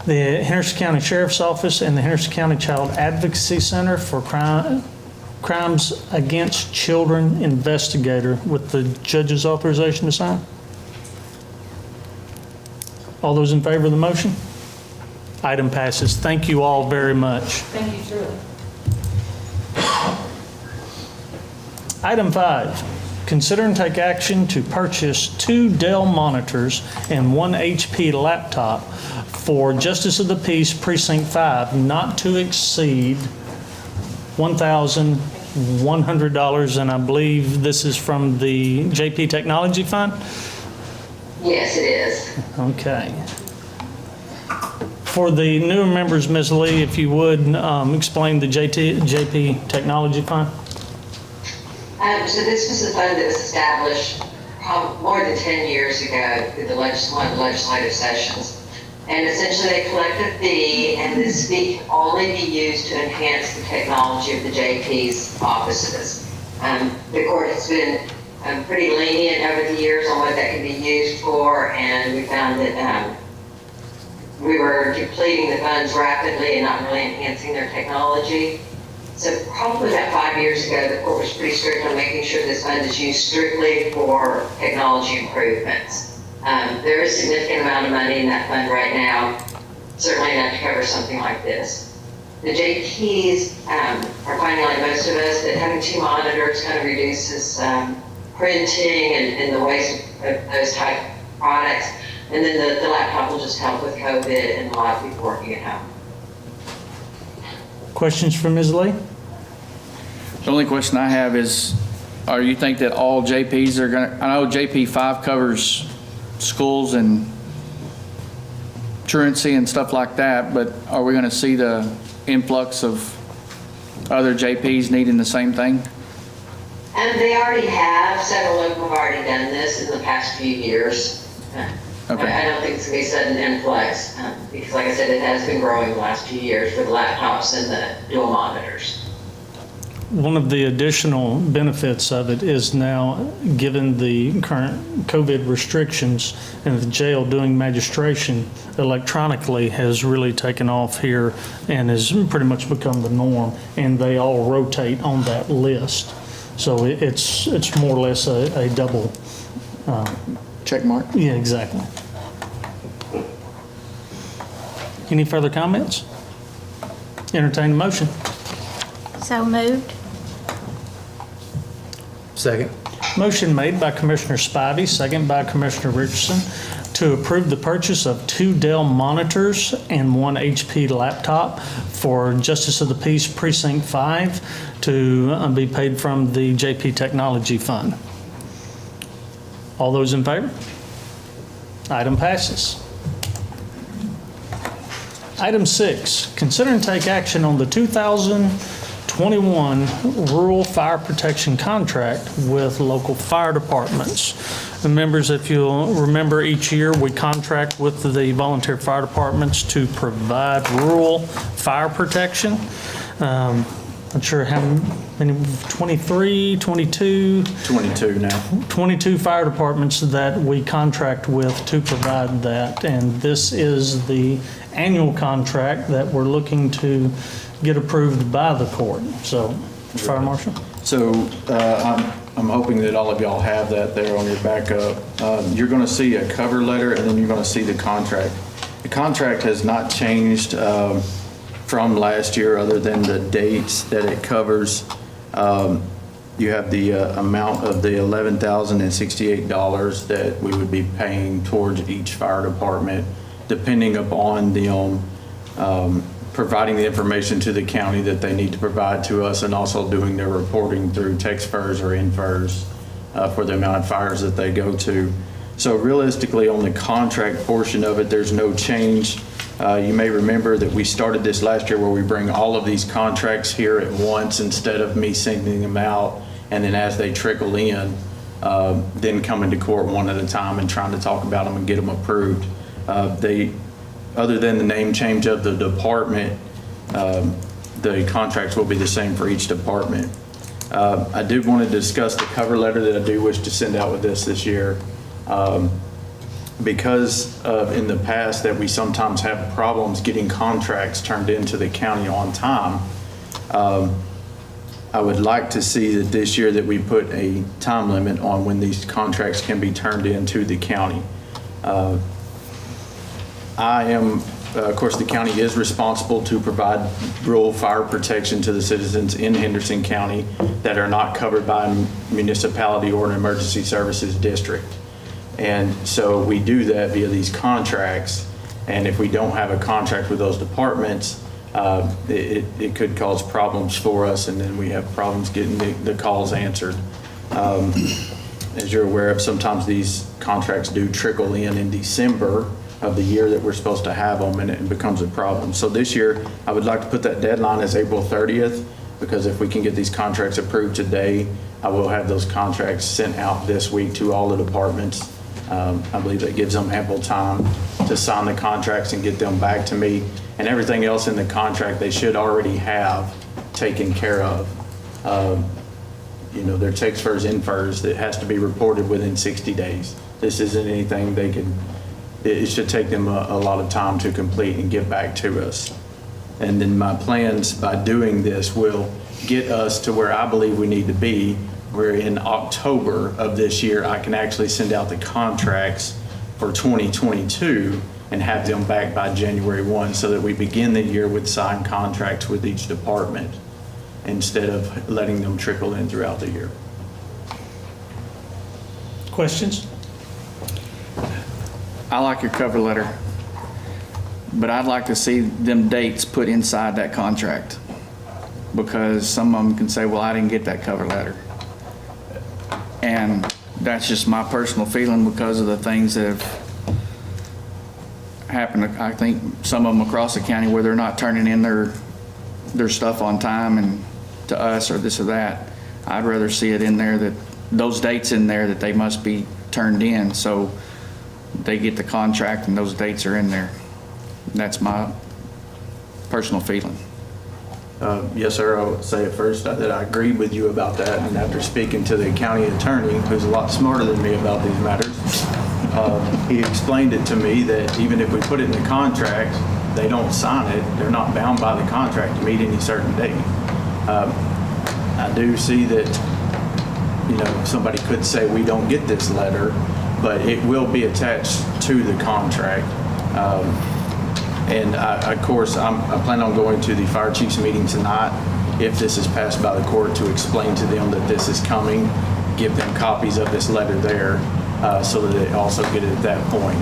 the Henderson County Sheriff's Office and the Henderson County Child Advocacy Center for Crimes Against Children Investigator with the judge's authorization to sign. All those in favor of the motion? Item passes. Thank you all very much. Thank you, truly. Item 5, consider and take action to purchase 2 Dell monitors and 1 HP laptop for Justice of the Peace Precinct 5, not to exceed $1,100, and I believe this is from the JP Technology Fund? Yes, it is. Okay. For the newer members, Ms. Lee, if you would explain the JP Technology Fund? So this was a fund that was established probably more than 10 years ago through one of the legislative sessions. And essentially they collect a fee, and this fee can only be used to enhance the technology of the JP's offices. The court has been pretty lenient over the years on what that can be used for, and we found that we were depleting the funds rapidly and not really enhancing their technology. So probably about 5 years ago, the court was pretty strict on making sure this fund is used strictly for technology improvements. There is a significant amount of money in that fund right now, certainly enough to cover something like this. The JPs are finding, like most of us, that having 2 monitors kind of reduces printing and the waste of those type of products. And then the laptop will just help with COVID and a lot of people working at home. Questions for Ms. Lee? The only question I have is, are you think that all JPs are gonna, I know JP 5 covers schools and truancy and stuff like that, but are we gonna see the influx of other JPs needing the same thing? And they already have, several of them have already done this in the past few years. Okay. I don't think it's gonna be a sudden influx, because like I said, it has been growing the last few years with laptops and the dual monitors. One of the additional benefits of it is now, given the current COVID restrictions and the jail doing magistration electronically has really taken off here and has pretty much become the norm, and they all rotate on that list. So it's more or less a double. Check mark. Yeah, exactly. Any further comments? Entertain a motion. So moved. Second. Motion made by Commissioner Spivey, second by Commissioner Richardson, to approve the purchase of 2 Dell monitors and 1 HP laptop for Justice of the Peace Precinct 5 to be paid from the JP Technology Fund. All those in favor? Item passes. Item 6, consider and take action on the 2021 Rural Fire Protection Contract with local fire departments. And members, if you'll remember, each year we contract with the volunteer fire departments to provide rural fire protection. Not sure how many, 23, 22? 22 now. 22 fire departments that we contract with to provide that. And this is the annual contract that we're looking to get approved by the court. So, Fire Marshal? So I'm hoping that all of y'all have that there on your backup. You're going to see a cover letter, and then you're going to see the contract. The contract has not changed from last year other than the dates that it covers. You have the amount of the $11,068 that we would be paying towards each fire department, depending upon the providing the information to the county that they need to provide to us, and also doing their reporting through TexFERS or InFERS for the amount of fires that they go to. So realistically, on the contract portion of it, there's no change. You may remember that we started this last year where we bring all of these contracts here at once instead of me sending them out, and then as they trickle in, then coming to court one at a time and trying to talk about them and get them approved. Other than the name change of the department, the contracts will be the same for each department. I did want to discuss the cover letter that I do wish to send out with this year. because of in the past that we sometimes have problems getting contracts turned into the county on time, I would like to see that this year that we put a time limit on when these contracts can be turned into the county. Of course, the county is responsible to provide rural fire protection to the citizens in Henderson County that are not covered by a municipality or an emergency services district. And so we do that via these contracts. And if we don't have a contract with those departments, it could cause problems for us, and then we have problems getting the calls answered. As you're aware of, sometimes these contracts do trickle in December of the year that we're supposed to have them, and it becomes a problem. So this year, I would like to put that deadline as April 30th, because if we can get these contracts approved today, I will have those contracts sent out this week to all the departments. I believe that gives them ample time to sign the contracts and get them back to me. And everything else in the contract, they should already have taken care of. Their takes FERS, infers, that has to be reported within 60 days. This isn't anything it should take them a lot of time to complete and get back to us. And then my plans by doing this will get us to where I believe we need to be, where in October of this year, I can actually send out the contracts for 2022 and have them back by January 1, so that we begin the year with signed contracts with each department instead of letting them trickle in throughout the year. Questions? I like your cover letter, but I'd like to see them dates put inside that contract, because some of them can say, well, I didn't get that cover letter. And that's just my personal feeling because of the things that have happened. I think some of them across the county where they're not turning in their stuff on time and to us or this or that. I'd rather see it in there, that those dates in there, that they must be turned in, so they get the contract and those dates are in there. That's my personal feeling. Yes, sir. I'll say at first that I agree with you about that. And after speaking to the county attorney, who's a lot smarter than me about these matters, he explained it to me that even if we put it in the contract, they don't sign it, they're not bound by the contract to meet any certain date. I do see that, somebody could say we don't get this letter, but it will be attached to the contract. And of course, I plan on going to the fire chief's meeting tonight, if this is passed by the court, to explain to them that this is coming, give them copies of this letter there, so that they also get it at that point.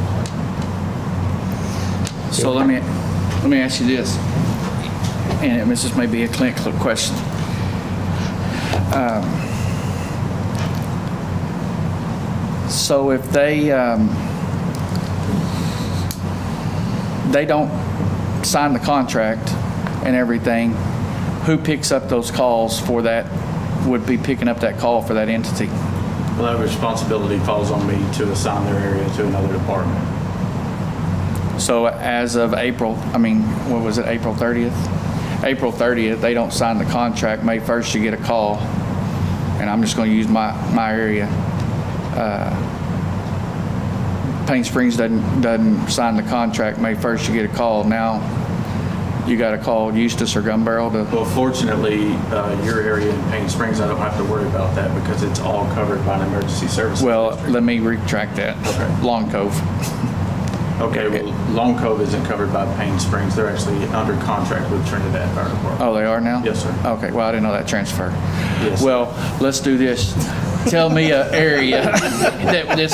So let me ask you this, and this is maybe a clinical question. So if they don't sign the contract and everything, who picks up those calls for that, would be picking up that call for that entity? Well, that responsibility falls on me to assign their area to another department. So as of April 30th? April 30th, they don't sign the contract. May 1st, you get a call, and I'm just going to use my area. Pain Springs doesn't sign the contract. May 1st, you get a call. Now you got to call Eustis or Gun Barrel to. Well, fortunately, your area in Pain Springs, I don't have to worry about that because it's all covered by an emergency service. Well, district. let me retract that. Okay. Long Cove. Okay, well, Long Cove isn't covered by Pain Springs. They're actually under contract with Trinidad Fire Department. Oh, they are now? Yes, sir. Okay, well, I didn't know that transfer. Yes. Well, let's do this. Tell me an area that this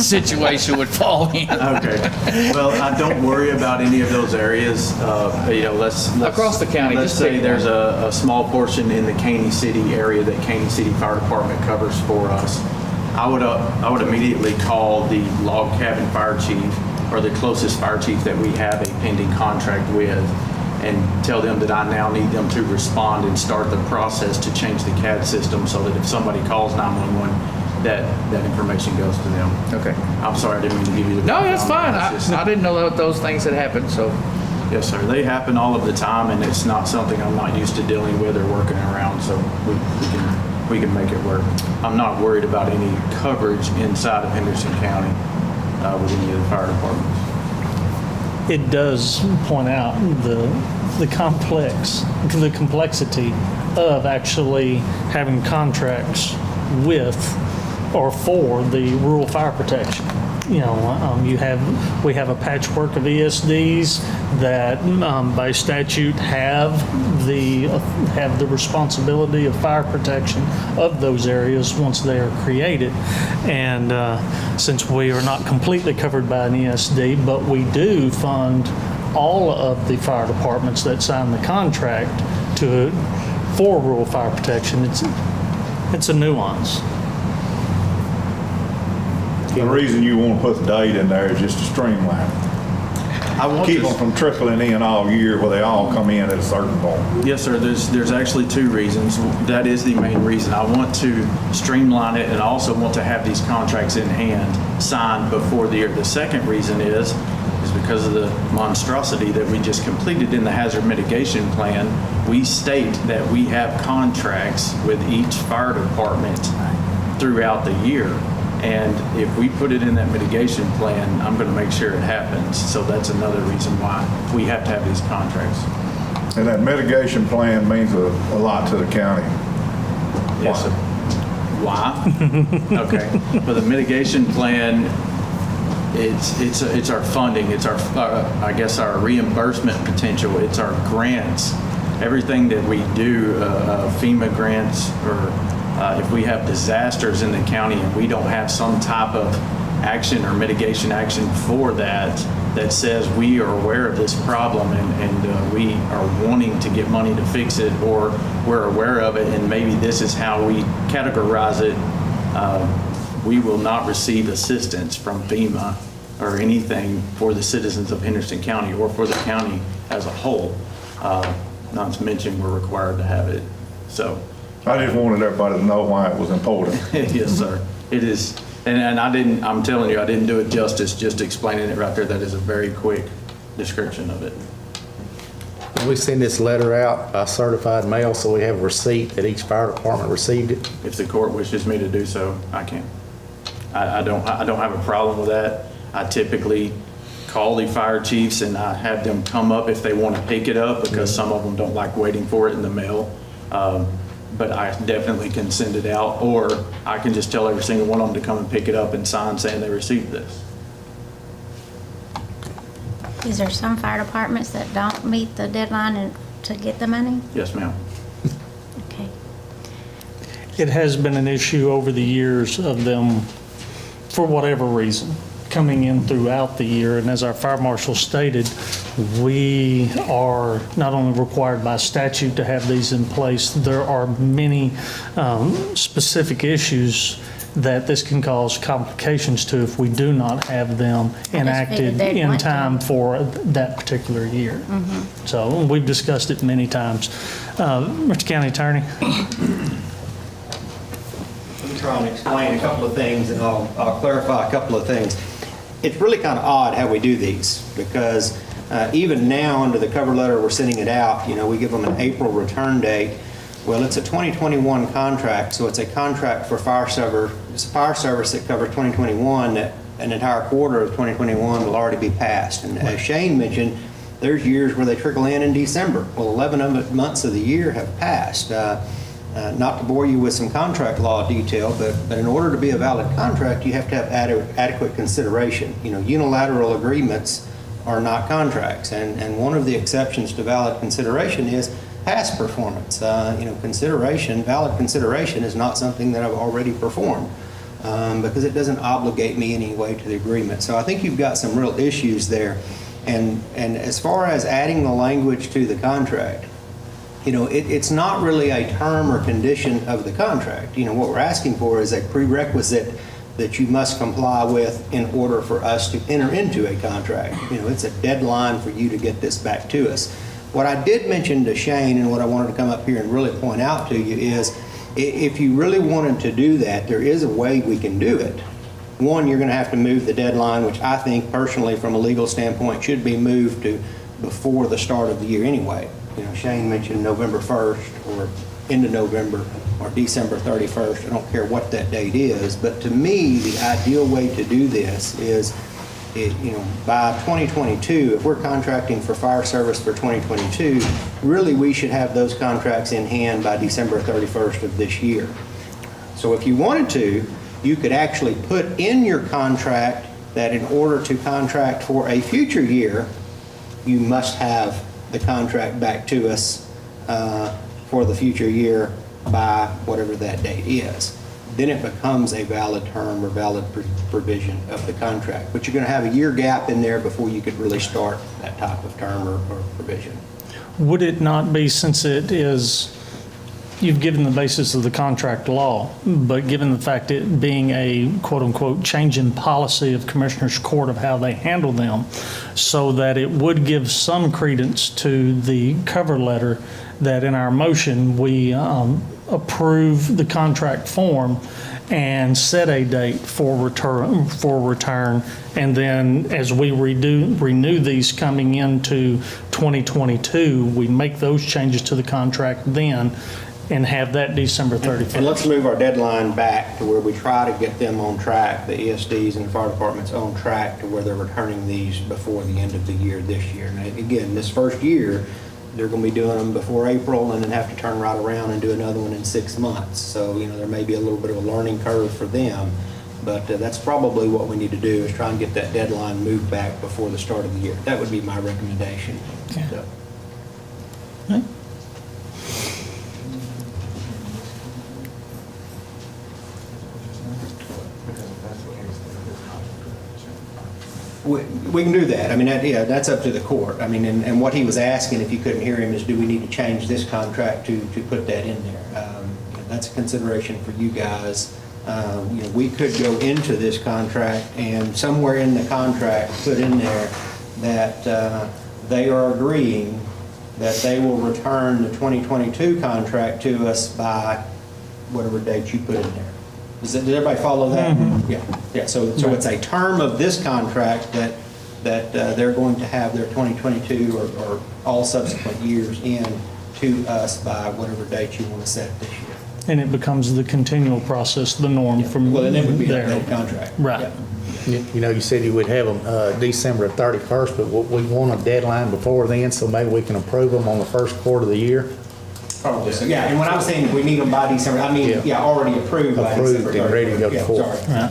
situation would fall in. Okay. Well, I don't worry about any of those areas. Let's Across the county, Let's just say pick there's a small portion in the Caney City area that Caney City Fire Department covers for us. I would immediately call the log cabin fire chief or the closest fire chief that we have a pending contract with, and tell them that I now need them to respond and start the process to change the CAD system so that if somebody calls 911, that information goes to them. Okay. I'm sorry, I didn't mean to give you the. No, that's fine. It's just- I didn't know that those things had happened, so. Yes, sir. They happen all of the time, and it's not something I'm not used to dealing with or working around, so we can make it work. I'm not worried about any coverage inside of Henderson County. with any of the fire departments. It does point out the complexity of actually having contracts with or for the rural fire protection. We have a patchwork of ESDs that by statute have the responsibility of fire protection of those areas once they are created. And since we are not completely covered by an ESD, but we do fund all of the fire departments that sign the contract for rural fire protection, it's a nuance. The reason you want to put the date in there is just to streamline it. I want Keep to- them from trickling in all year where they all come in at a certain point. Yes, sir. There's actually two reasons. That is the main reason. I want to streamline it and also want to have these contracts in hand signed before the year. The second reason is because of the monstrosity that we just completed in the hazard mitigation plan. We state that we have contracts with each fire department throughout the year. And if we put it in that mitigation plan, I'm going to make sure it happens. So that's another reason why we have to have these contracts. And that mitigation plan means a lot to the county. Yes, sir. Why? Okay. For the mitigation plan, it's our funding. It's our our reimbursement potential. It's our grants. Everything that we do, FEMA grants, or if we have disasters in the county and we don't have some type of action or mitigation action for that says we are aware of this problem and we are wanting to get money to fix it, or we're aware of it and maybe this is how we categorize it, we will not receive assistance from FEMA or anything for the citizens of Henderson County or for the county as a whole. Not to mention we're required to have it. So. I just wanted everybody to know why it was important. Yes, sir. It is. And I'm telling you, I didn't do it justice just explaining it right there. That is a very quick description of it. We send this letter out by certified mail, so we have a receipt that each fire department received it. If the court wishes me to do so, I can. I don't have a problem with that. I typically call the fire chiefs and I have them come up if they want to pick it up, because some of them don't like waiting for it in the mail. But I definitely can send it out, or I can just tell every single one of them to come and pick it up and sign saying they received this. Is there some fire departments that don't meet the deadline to get the money? Yes, ma'am. Okay. It has been an issue over the years of them, for whatever reason, coming in throughout the year. And as our fire marshal stated, we are not only required by statute to have these in place, there are many specific issues that this can cause complications to if we do not have them enacted in time for that particular year. So we've discussed it many times. Mr. County Attorney. Let me try and explain a couple of things, and I'll clarify a couple of things. It's really kind of odd how we do these, because even now under the cover letter we're sending it out, we give them an April return date. Well, it's a 2021 contract, so it's a contract for fire service. It's a fire service that covers 2021, that an entire quarter of 2021 will already be passed. And as Shane mentioned, there's years where they trickle in December. Well, 11 months of the year have passed. Not to bore you with some contract law detail, but in order to be a valid contract, you have to have adequate consideration. Unilateral agreements are not contracts, and one of the exceptions to valid consideration is past performance. Valid consideration is not something that I've already performed, because it doesn't obligate me in any way to the agreement. So I think you've got some real issues there. And as far as adding the language to the contract, it's not really a term or condition of the contract. What we're asking for is a prerequisite that you must comply with in order for us to enter into a contract. It's a deadline for you to get this back to us. What I did mention to Shane, and what I wanted to come up here and really point out to you, is if you really wanted to do that, there is a way we can do it. One, you're going to have to move the deadline, which I think personally from a legal standpoint should be moved to before the start of the year anyway. Shane mentioned November 1st or into November or December 31st. I don't care what that date is, but to me, the ideal way to do this is by 2022, if we're contracting for fire service for 2022, really we should have those contracts in hand by December 31st of this year. So if you wanted to, you could actually put in your contract that in order to contract for a future year, you must have the contract back to us for the future year by whatever that date is. Then it becomes a valid term or valid provision of the contract. But you're going to have a year gap in there before you could really start that type of term or provision. Would it not be, since it is, you've given the basis of the contract law, but given the fact it being a quote-unquote change in policy of Commissioners Court of how they handle them, so that it would give some credence to the cover letter that in our motion we approve the contract form and set a date for return, and then as we renew these coming into 2022, we make those changes to the contract then and have that December 31st. And let's move our deadline back to where we try to get them on track, the ESDs and the fire departments on track to where they're returning these before the end of the year this year. Now, again, this first year, they're going to be doing them before April and then have to turn right around and do another one in 6 months. So, there may be a little bit of a learning curve for them, but that's probably what we need to do, is try and get that deadline moved back before the start of the year. That would be my recommendation. Okay. So. Okay. We can do that. I mean, that's up to the court. I mean, and what he was asking, if you couldn't hear him, is do we need to change this contract to put that in there? That's a consideration for you guys. We could go into this contract and somewhere in the contract put in there that they are agreeing that they will return the 2022 contract to us by whatever date you put in there. Does everybody follow that? Mm-hmm. Yeah. So it's a term of this contract that they're going to have their 2022 or all subsequent years in to us by whatever date you want to set this year. And it becomes the continual process, the norm from Well, then it would be there. a contract. Right. Yeah. You said you would have them December 31st, but we want a deadline before then, so maybe we can approve them on the first quarter of the year. Probably so. Yeah, and when I'm saying we need them by December, I mean, already approved by December. Approved and ready to go to Yeah, court. sorry. Right.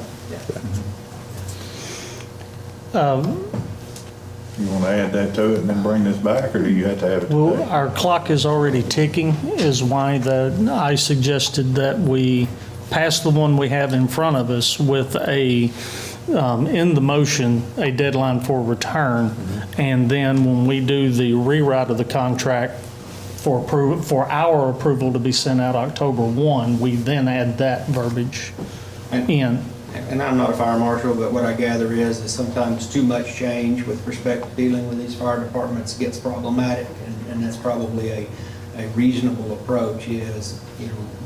You want to add that to it and then bring this back, or do you have to have it Well, today? our clock is already ticking, is why I suggested that we pass the one we have in front of us with in the motion, a deadline for return. Mm-hmm. And then when we do the rewrite of the contract for our approval to be sent out October 1, we then add that verbiage in. And I'm not a fire marshal, but what I gather is sometimes too much change with respect to dealing with these fire departments gets problematic, and that's probably a reasonable approach is,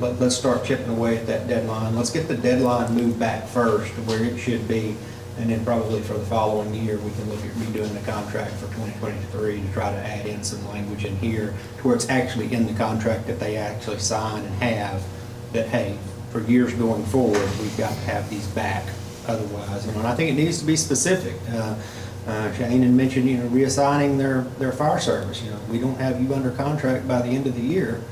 let's start chipping away at that deadline. Let's get the deadline moved back first to where it should be, and then probably for the following year, we can look at redoing the contract for 2023 to try to add in some language in here to where it's actually in the contract that they actually sign and have that, hey, for years going forward, we've got to have these back. Otherwise, and I think it needs to be specific. Shane had mentioned, reassigning their fire service. We don't have you under contract by the end of the year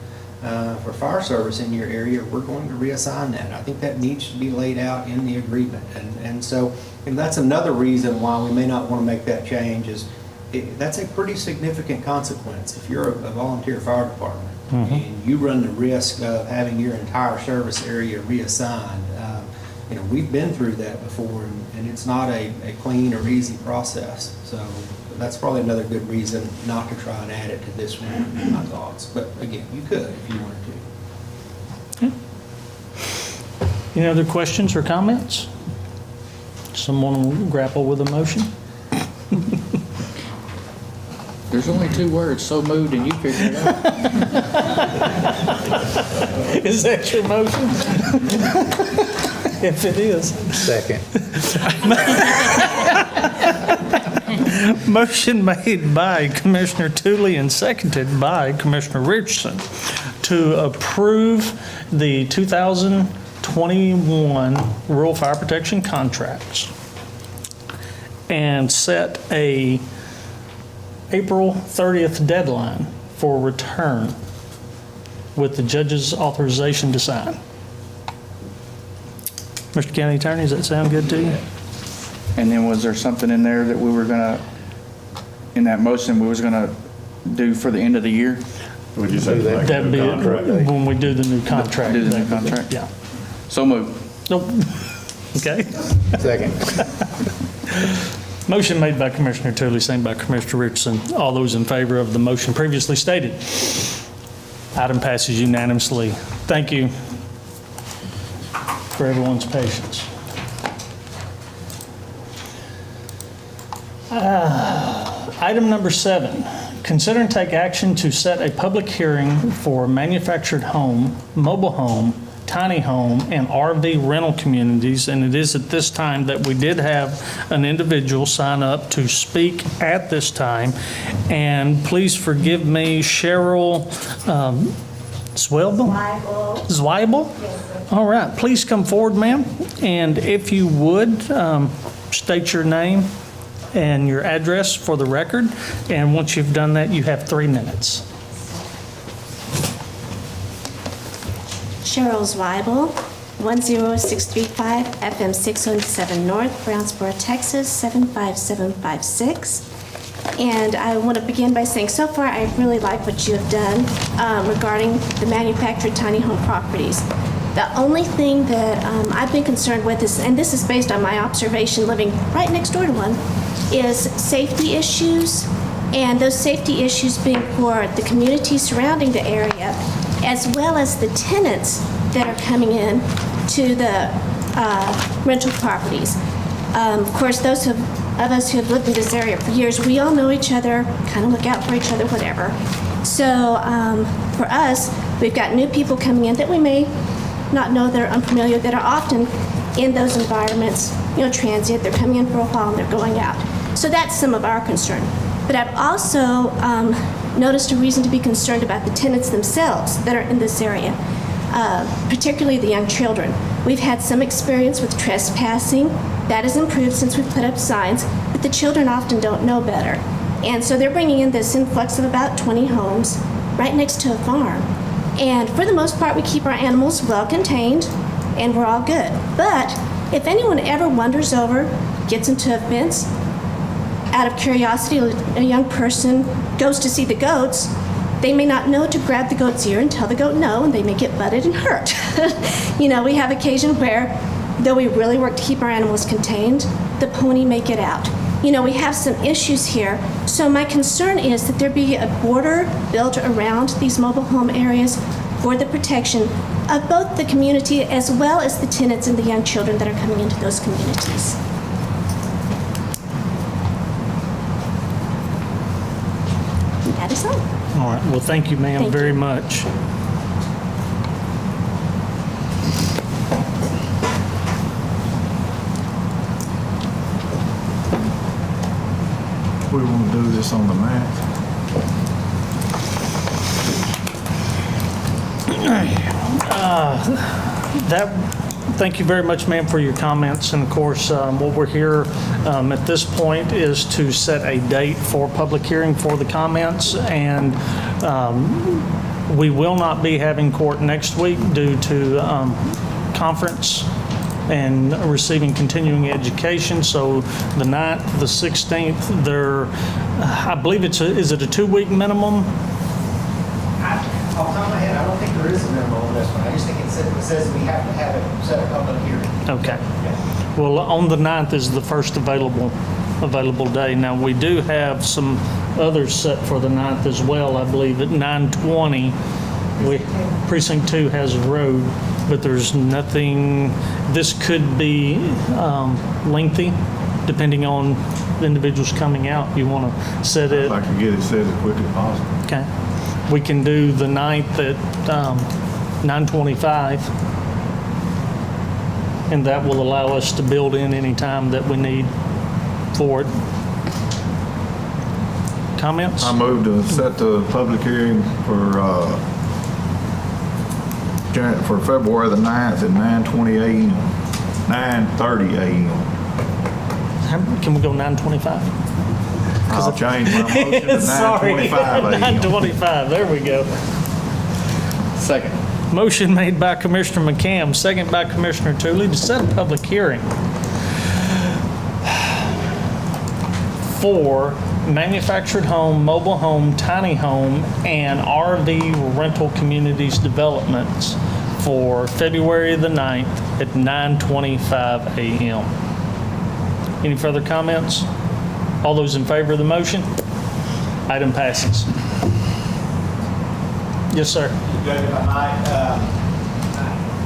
for fire service in your area. We're going to reassign that. I think that needs to be laid out in the agreement, and so that's another reason why we may not want to make that change. That's a pretty significant consequence if you're a volunteer fire department. Mm-hmm. And you run the risk of having your entire service area reassigned. We've been through that before, and it's not a clean or easy process. So that's probably another good reason not to try and add it to this one, in my thoughts. But again, you could if you wanted to. Okay. Any other questions or comments? Someone will grapple with a motion? There's only 2 words, so moved, and you figured it out. Is that your motion? If it is. Second. Motion made by Commissioner Tooley and seconded by Commissioner Richardson to approve the 2021 rural fire protection contracts and set a April 30th deadline for return with the judge's authorization to sign. Mr. County Attorney, does that sound good to you? And then was there something in there that we were gonna, in that motion, we was gonna do for the end of the year? Would you say like That'd be the contract date? when we do the new contract. Do the new contract? Yeah. So moved. Nope. Okay. Second. Motion made by Commissioner Tooley, seconded by Commissioner Richardson. All those in favor of the motion previously stated. Item passes unanimously. Thank you for everyone's patience. Item number 7, consider and take action to set a public hearing for manufactured home, mobile home, tiny home, and RV rental communities. And it is at this time that we did have an individual sign up to speak at this time. And please forgive me, Cheryl Zweibel? All right, please come forward, ma'am. And if you would, state your name and your address for the record. And once you've done that, you have 3 minutes. Cheryl Zweibel, 10635 FM 607 North, Brownsboro, Texas 75756. And I want to begin by saying, so far, I really like what you have done regarding the manufactured tiny home properties. The only thing that I've been concerned with is, and this is based on my observation living right next door to one, is safety issues, and those safety issues being for the community surrounding the area, as well as the tenants that are coming in to the rental properties. Of course, those of us who have lived in this area for years, we all know each other, kind of look out for each other, whatever. So for us, we've got new people coming in that we may not know, that are unfamiliar, that are often in those environments, transient. They're coming in for a while and they're going out. So that's some of our concern. But I've also noticed a reason to be concerned about the tenants themselves that are in this area, particularly the young children. We've had some experience with trespassing. That has improved since we've put up signs, but the children often don't know better. And so they're bringing in this influx of about 20 homes right next to a farm. And for the most part, we keep our animals well contained, and we're all good. But if anyone ever wanders over, gets into a fence, out of curiosity, a young person goes to see the goats, they may not know to grab the goat's ear and tell the goat no, and they may get butted and hurt. We have occasion where, though we really work to keep our animals contained, the pony may get out. We have some issues here. So my concern is that there be a border built around these mobile home areas for the protection of both the community as well as the tenants and the young children that are coming into those communities. That is all. All right, well, thank you, ma'am, very much. We want to do this on the map. Thank you very much, ma'am, for your comments. And of course, what we're here at this point is to set a date for public hearing for the comments. And we will not be having court next week due to conference and receiving continuing education. So the 9th, the 16th, I believe is it a 2-week minimum? Off the top of my head, I don't think there is a minimum on this one. I just think it says we have to have it set a public hearing. Okay. Well, on the 9th is the first available day. Now, we do have some others set for the 9th as well. I believe at 9:20, Precinct 2 has a road, but there's nothing. This could be lengthy, depending on the individuals coming out. You want to set it? I'd like to get it set as quick as possible. Okay. We can do the 9th at 9:25, and that will allow us to build in any time that we need for it. Comments? I move to set the public hearing for February the 9th at 9:20 a.m., 9:30 a.m. Can we go 9:25? I'll change my motion to Sorry, 9:25 a.m. 9:25, there we go. Second. Motion made by Commissioner McCam, second by Commissioner Tooley to set a public hearing for manufactured home, mobile home, tiny home, and RV rental communities developments for February the 9th at 9:25 a.m. Any further comments? All those in favor of the motion? Item passes. Yes, sir. Judge, if I might,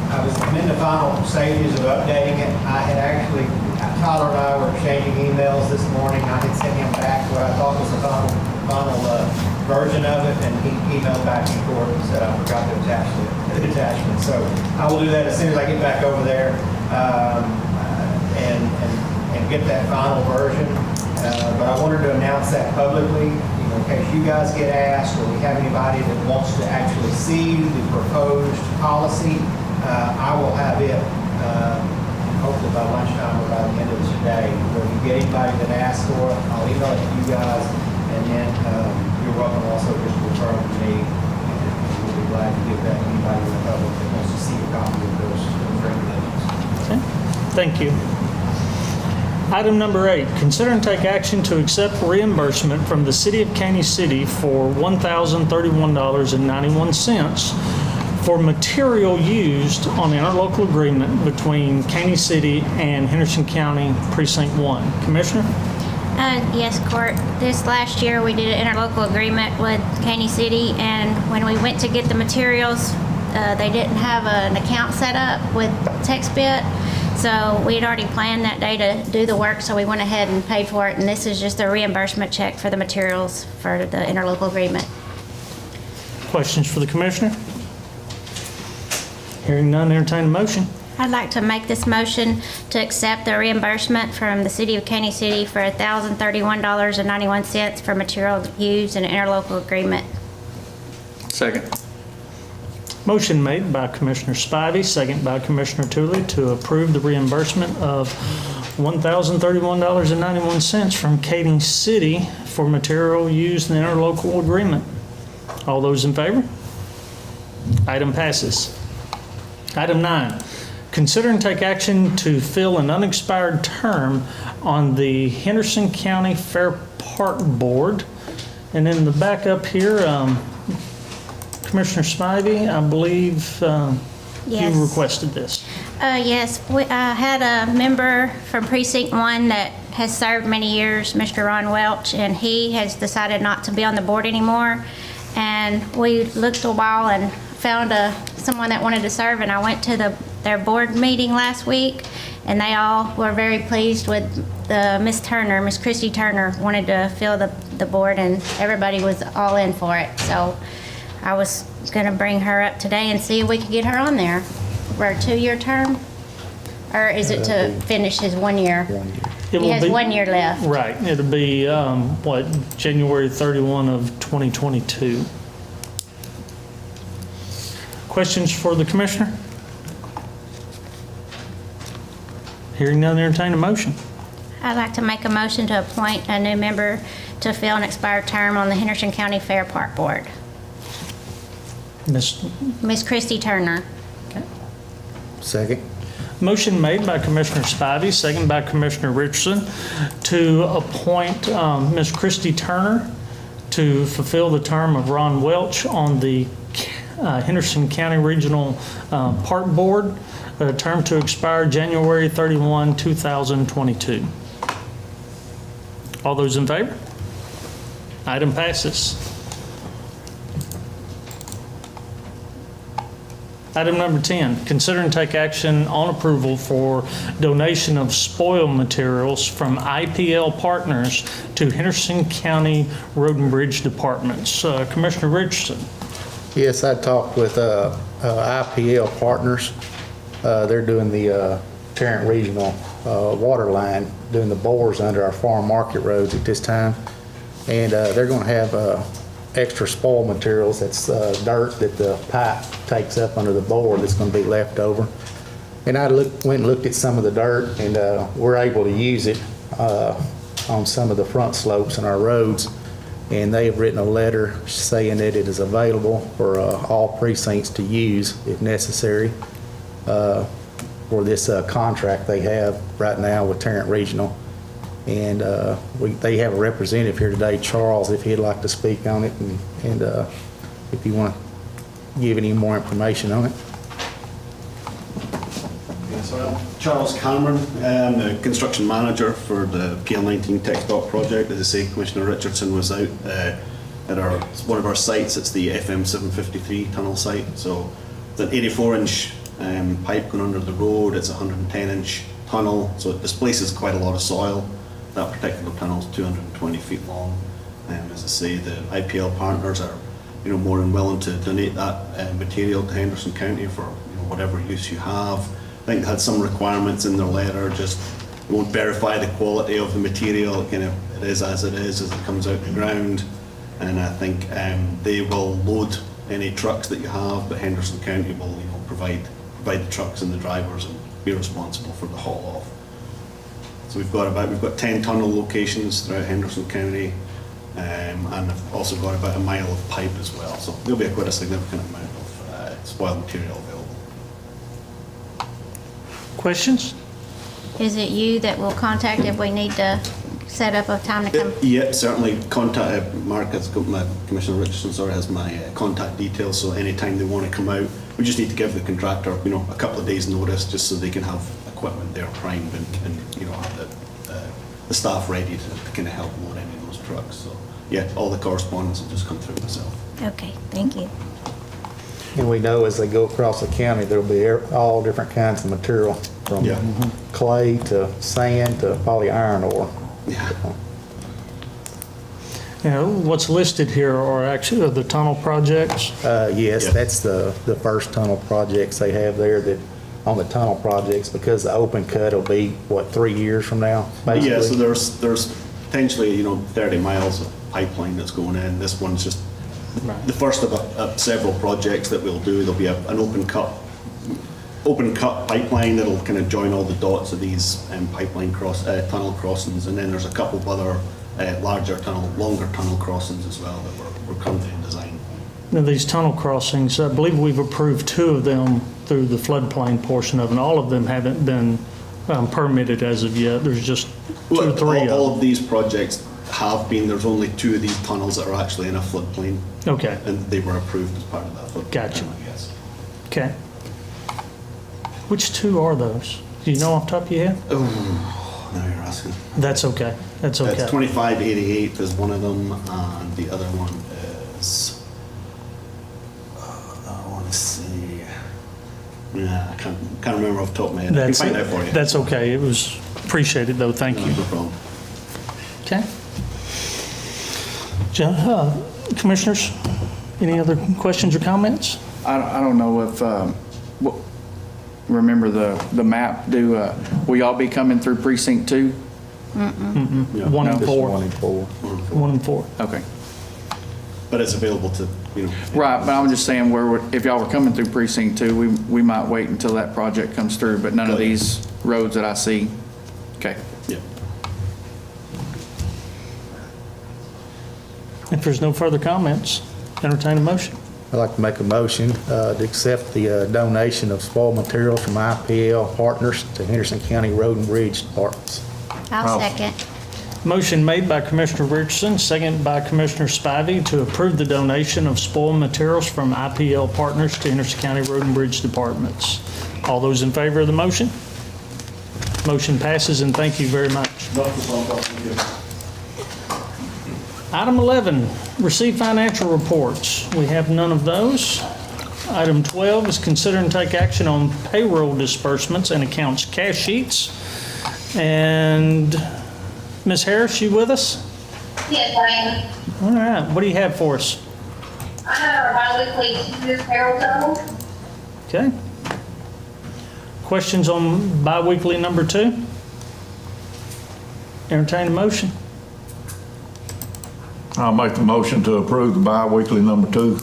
I was in the final stages of updating it. I had actually, Tyler and I were exchanging emails this morning. I had sent him back what I thought was the final version of it, and he emailed back and forth and said I forgot to attach the attachment. So I will do that as soon as I get back over there and get that final version. But I wanted to announce that publicly, in case you guys get asked or we have anybody that wants to actually see the proposed policy. I will have it hopefully by lunchtime or by the end of today. If you get anybody that asks for it, I'll email it to you guys, and then you're welcome also just to refer them to me, and we'll be glad to give that to anybody in the public that wants to see a copy of those regulations. Okay. Thank you. Item number 8, consider and take action to accept reimbursement from the City of Caney City for $1,031.91 for material used on the interlocal agreement between Caney City and Henderson County Precinct 1. Commissioner? Yes, Court. This last year, we did an interlocal agreement with Caney City, and when we went to get the materials, they didn't have an account set up with TextBit. So we had already planned that day to do the work, so we went ahead and paid for it, and this is just a reimbursement check for the materials for the interlocal agreement. Questions for the Commissioner? Hearing none, entertain a motion. I'd like to make this motion to accept the reimbursement from the City of Caney City for $1,031.91 for material used in an interlocal agreement. Second. Motion made by Commissioner Spivey, second by Commissioner Tooley to approve the reimbursement of $1,031.91 from Caney City for material used in the interlocal agreement. All those in favor? Item passes. Item 9, consider and take action to fill an unexpired term on the Henderson County Fair Park Board. And in the back up here, Commissioner Spivey, I believe Yes. you requested this. Yes, I had a member from Precinct 1 that has served many years, Mr. Ron Welch, and he has decided not to be on the board anymore. And we looked a while and found someone that wanted to serve, and I went to their board meeting last week, and they all were very pleased with Miss Turner. Miss Christy Turner wanted to fill the board, and everybody was all in for it. So I was going to bring her up today and see if we could get her on there for a 2-year term, or is it to finish his 1 year? 1 year. He has 1 year left. Right, it'll be, January 31 of 2022. Questions for the Commissioner? Hearing none, entertain a motion. I'd like to make a motion to appoint a new member to fill an expired term on the Henderson County Fair Park Board. Miss Christy Turner. Second. Motion made by Commissioner Spivey, second by Commissioner Richardson to appoint Ms. Christy Turner to fulfill the term of Ron Welch on the Henderson County Regional Park Board, a term to expire January 31, 2022. All those in favor? Item passes. Item number 10, consider and take action on approval for donation of spoil materials from IPL Partners to Henderson County Road and Bridge Departments. Commissioner Richardson. Yes, I talked with IPL Partners. They're doing the Tarrant Regional water line, doing the bores under our farm market roads at this time. And they're going to have extra spoil materials. That's dirt that the pipe takes up under the bore that's going to be left over. And I went and looked at some of the dirt, and we're able to use it on some of the front slopes in our roads. And they have written a letter saying that it is available for all precincts to use if necessary for this contract they have right now with Tarrant Regional. And they have a representative here today, Charles, if he'd like to speak on it, and if you want to give any more information on it. So I'm Charles Cameron, I'm the construction manager for the PL19 Tech Dock project. As I say, Commissioner Richardson was out at one of our sites. It's the FM 753 tunnel site. So it's an 84-inch pipe going under the road. It's a 110-inch tunnel, so it displaces quite a lot of soil. That particular tunnel is 220 feet long. As I say, the IPL partners are more than willing to donate that material to Henderson County for whatever use you have. I think they had some requirements in their letter, just won't verify the quality of the material. It is as it is as it comes out the ground. And I think they will load any trucks that you have, but Henderson County will provide the trucks and the drivers and be responsible for the haul off. So we've got 10 tunnel locations throughout Henderson County, and I've also got about a mile of pipe as well. So there'll be quite a significant amount of spoil material available. Questions? Is it you that will contact if we need to set up a time to come? Yeah, certainly. Contact Mark has got my Commissioner Richardson has my contact details. So anytime they want to come out, we just need to give the contractor a couple of days notice, just so they can have equipment there primed and have the staff ready to kind of help load any of those trucks. So yeah, all the correspondence will just come through myself. Okay, thank you. And we know as they go across the county, there'll be all different kinds of material, from clay to sand to probably iron ore. Yeah. What's listed here are actually the tunnel projects. Yes, that's the first tunnel projects they have there, that on the tunnel projects, because the open cut will be, 3 years from now, basically? Yeah, so there's potentially 30 miles of pipeline that's going in. This one's just the first of several projects that we'll do. There'll be an open cut pipeline that'll kind of join all the dots of these tunnel crossings, and then there's a couple of other longer tunnel crossings as well that we're currently in design. Now, these tunnel crossings, I believe we've approved 2 of them through the floodplain portion of it, and all of them haven't been permitted as of yet. There's just 2 or 3 all of these projects have been. There's only 2 of these tunnels that are actually in a floodplain. Okay. And they were approved as part of that floodplain. Gotcha. Yes. Okay. Which 2 are those? Do you know off the top of your head? Oh, now you're asking. That's okay. That's okay. It's 2588 is one of them, and the other one is, I want to see. Yeah, I can't remember off the top of my head. I can find out for you. That's okay. It was appreciated, though. Thank you. No problem. Okay. Commissioners, any other questions or comments? I don't know if, remember the map, will y'all be coming through precinct 2? Yeah. 1 and 4. 1 and 4. 1 and 4. Okay. But it's available to, Right, but I'm just saying, if y'all were coming through precinct 2, we might wait until that project comes through, but none of these roads that I see. Okay. Yeah. If there's no further comments, entertain a motion. I'd like to make a motion to accept the donation of spoil materials from IPL Partners to Henderson County Road and Bridge Departments. I'll second. Motion made by Commissioner Richardson, seconded by Commissioner Spivey to approve the donation of spoil materials from IPL Partners to Henderson County Road and Bridge Departments. All those in favor of the motion? Motion passes, and thank you very much. Item 11, receive financial reports. We have none of those. Item 12 is consider and take action on payroll disbursements and accounts cash sheets. And Ms. Harris, you with us? Yes, I am. All right, what do you have for us? I have our bi-weekly payroll total. Okay. Questions on bi-weekly number 2? Entertain a motion. I'll make the motion to approve the bi-weekly number 2.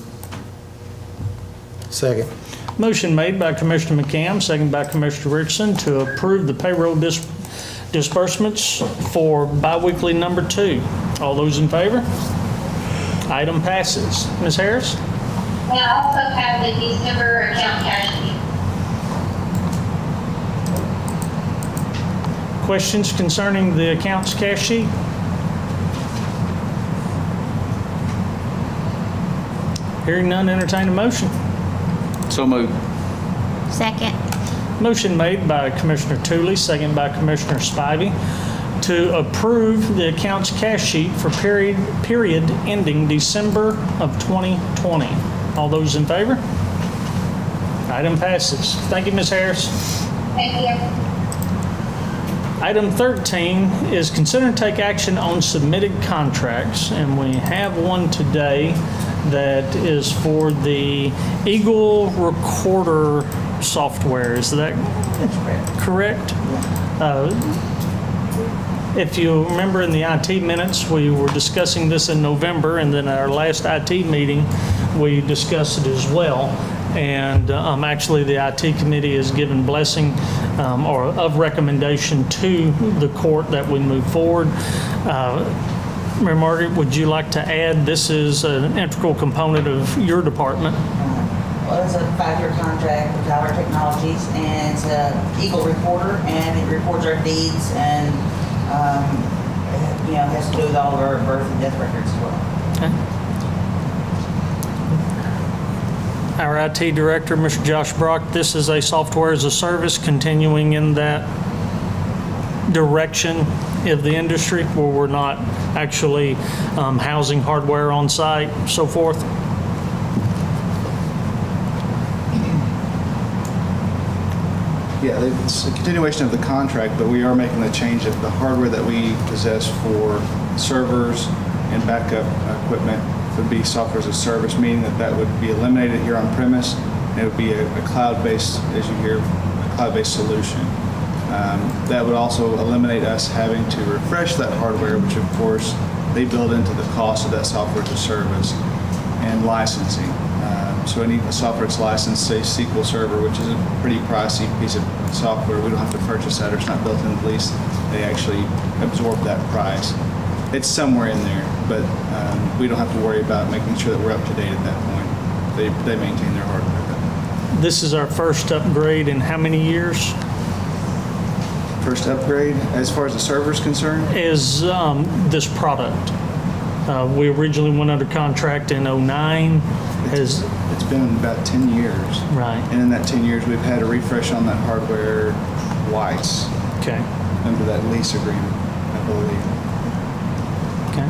Second. Motion made by Commissioner McCam, second by Commissioner Richardson to approve the payroll disbursements for biweekly number 2. All those in favor? Item passes. Ms. Harris? And I also have the December account cash sheet. Questions concerning the accounts cash sheet? Hearing none, entertain a motion. So moved. Second. Motion made by Commissioner Tooley, second by Commissioner Spivey, to approve the accounts cash sheet for period ending December of 2020. All those in favor? Item passes. Thank you, Ms. Harris. Thank you. Item 13 is consider and take action on submitted contracts, and we have one today that is for the Eagle Recorder software. Is that correct? If you remember in the IT minutes, we were discussing this in November, and then at our last IT meeting, we discussed it as well. And actually, the IT committee has given blessing or of recommendation to the court that we move forward. Mary Margaret, would you like to add, this is an integral component of your department? Well, it's a 5-year contract with Tyler Technologies, and it's an Eagle Reporter, and it reports our deeds and, has to do with all of our birth and death records as well. Okay. Our IT director, Mr. Josh Brock, this is a software as a service continuing in that direction of the industry where we're not actually housing hardware on site, so forth. Yeah, it's a continuation of the contract, but we are making the change of the hardware that we possess for servers and backup equipment would be software as a service, meaning that would be eliminated here on premise, and it would be a cloud-based, as you hear, a cloud-based solution. That would also eliminate us having to refresh that hardware, which of course they build into the cost of that software as a service, and licensing. So any software that's licensed, say SQL Server, which is a pretty pricey piece of software, we don't have to purchase that, or it's not built in the lease. They actually absorb that price. It's somewhere in there, but we don't have to worry about making sure that we're up to date at that point. They maintain their hardware. This is our first upgrade in how many years? First upgrade, as far as the server is concerned? Is this product. We originally went under contract in 2009. It's been about 10 years. Right. And in that 10 years, we've had a refresh on that hardware twice. Okay. Under that lease agreement, I believe. Okay.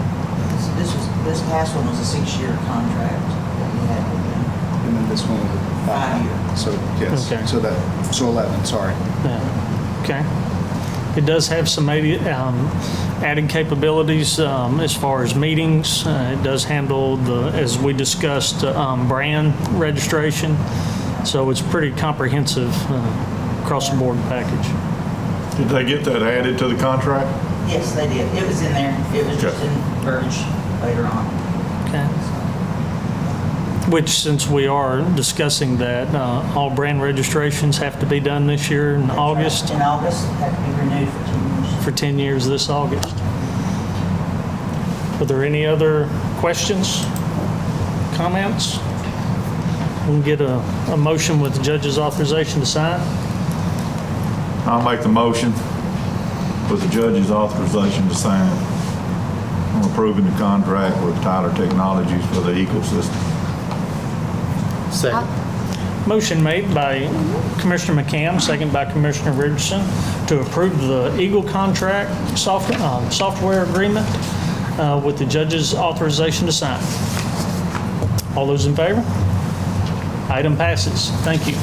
This past one was a 6-year contract that we had with them. And then this one was a 5-year. So, yes. Okay. So 11, sorry. Yeah. Okay. It does have some added capabilities as far as meetings. It does handle as we discussed, brand registration. So it's pretty comprehensive across the board package. Did they get that added to the contract? Yes, they did. It was in there. It was just in verbiage later on. Okay. Which, since we are discussing that, all brand registrations have to be done this year in August. In August, have to be renewed for 10 years. For 10 years this August. Are there any other questions, comments? We'll get a motion with the judge's authorization to sign. I'll make the motion with the judge's authorization to sign on approving the contract with Tyler Technologies for the ecosystem. Second. Motion made by Commissioner McCam, second by Commissioner Richardson, to approve the Eagle contract software agreement with the judge's authorization to sign. All those in favor? Item passes. Thank you.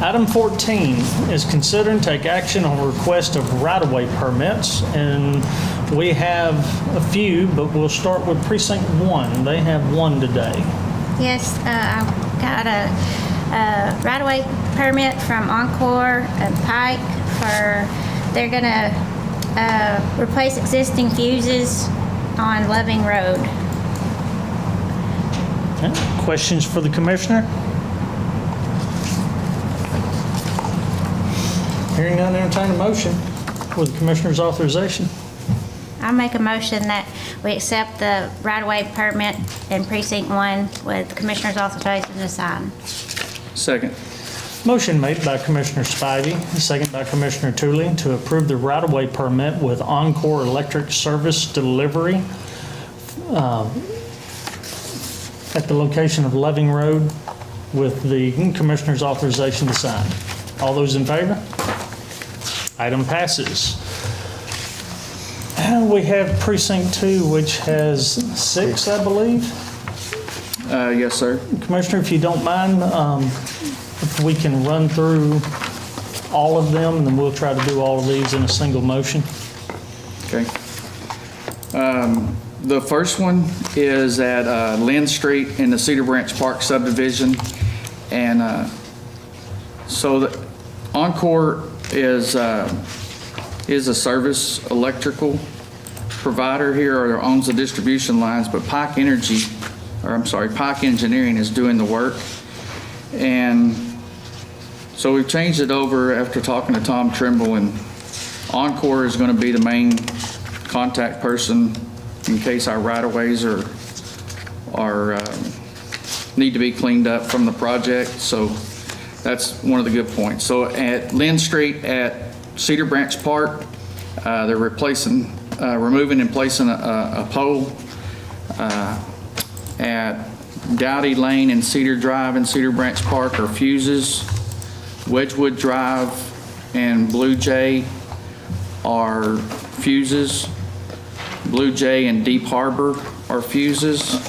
Item 14 is consider and take action on request of right-of-way permits, and we have a few, but we'll start with Precinct 1. They have one today. Yes, I got a right-of-way permit from Encore and Pike they're gonna replace existing fuses on Loving Road. Okay. Questions for the commissioner? Hearing none, entertain a motion with the Commissioner's authorization. I make a motion that we accept the right-of-way permit in Precinct 1 with the Commissioner's authorization to sign. Second. Motion made by Commissioner Spivey, second by Commissioner Tooling to approve the right-of-way permit with Encore Electric Service Delivery at the location of Loving Road with the Commissioner's authorization to sign. All those in favor? Item passes. And we have Precinct 2, which has 6, I believe. Yes, sir. Commissioner, if you don't mind, if we can run through all of them, and then we'll try to do all of these in a single motion. Okay. The first one is at Lynn Street in the Cedar Branch Park subdivision. And so the Encore is a service electrical provider here, or owns the distribution lines, but Pike Engineering is doing the work. And so we've changed it over after talking to Tom Trimble, and Encore is going to be the main contact person in case our right-of-ways are need to be cleaned up from the project. So that's one of the good points. So at Lynn Street at Cedar Branch Park, they're removing and placing a pole. At Dowdy Lane and Cedar Drive and Cedar Branch Park are fuses. Wedgewood Drive and Blue Jay are fuses. Blue Jay and Deep Harbor are fuses.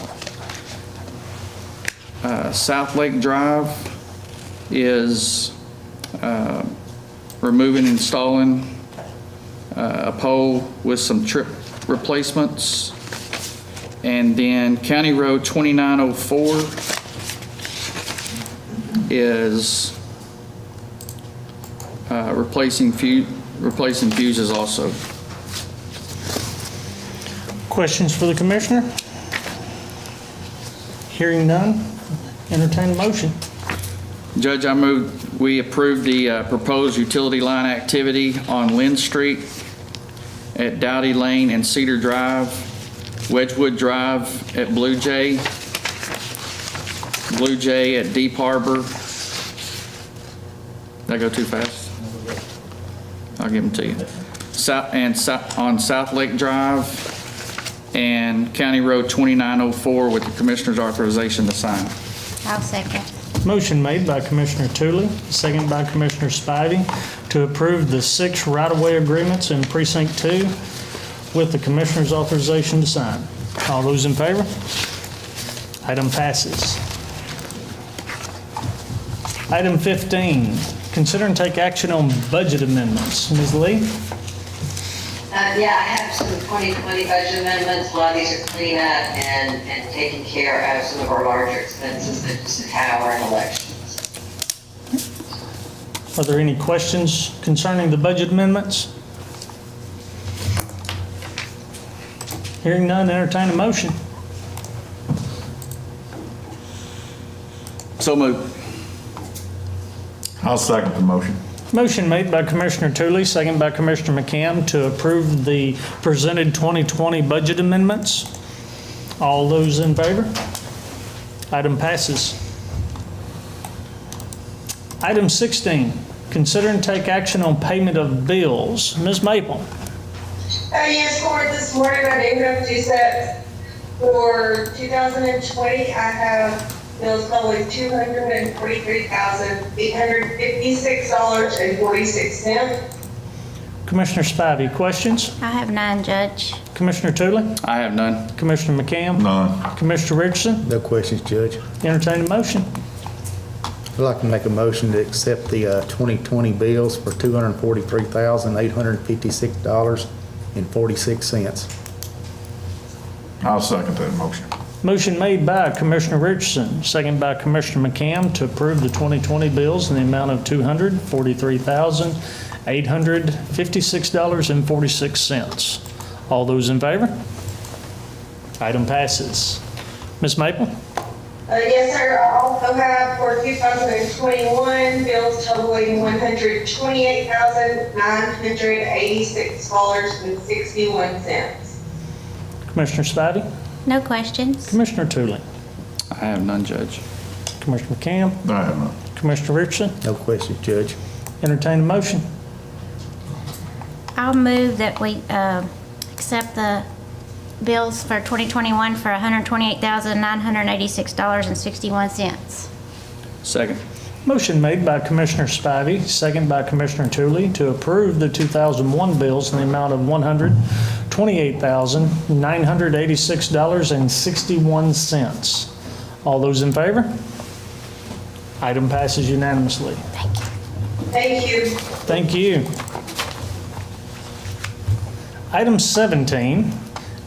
South Lake Drive is removing and installing a pole with some trip replacements. And then County Road 2904 is replacing fuses also. Questions for the Commissioner? Hearing none, entertain a motion. Judge, I move we approve the proposed utility line activity on Lynn Street at Dowdy Lane and Cedar Drive, Wedgewood Drive at Blue Jay at Deep Harbor. Did I go too fast? I'll give them to you. On South Lake Drive and County Road 2904 with the Commissioner's authorization to sign. I'll second. Motion made by Commissioner Tooley, second by Commissioner Spivey to approve the 6 right-of-way agreements in Precinct 2 with the Commissioner's authorization to sign. All those in favor? Item passes. Item 15, consider and take action on budget amendments. Ms. Lee? Yeah, I have some 2020 budget amendments. A lot of these are cleanup and taking care of some of our larger expenses, such as the tower and elections. Are there any questions concerning the budget amendments? Hearing none, entertain a motion. So moved. I'll second the motion. Motion made by Commissioner Tooley, second by Commissioner McCam to approve the presented 2020 budget amendments. All those in favor? Item passes. Item 16, consider and take action on payment of bills. Ms. Maple? Yes, Court, this morning I do have 2 sets. For 2020, I have bills totaling $243,856.46. Commissioner Spivey, questions? I have none, Judge. Commissioner Tooley? I have none. Commissioner McCam? None. Commissioner Richardson? No questions, Judge. Entertain a motion. I'd like to make a motion to accept the 2020 bills for $243,856.46. I'll second that motion. Motion made by Commissioner Richardson, second by Commissioner McCam to approve the 2020 bills in the amount of $243,856.46. All those in favor? Item passes. Ms. Maple? Yes, sir. I also have for 2021 bills totaling $128,986.61. Commissioner Spivey? No questions. Commissioner Tootley? I have none, Judge. Commissioner McCam? I have none. Commissioner Richardson? No questions, Judge. Entertain a motion. I'll move that we accept the bills for 2021 for $128,986.61. Second. Motion made by Commissioner Spivey, second by Commissioner Tootley, to approve the 2001 bills in the amount of $128,986.61. All those in favor? Item passes unanimously. Thank you. Thank you. Item 17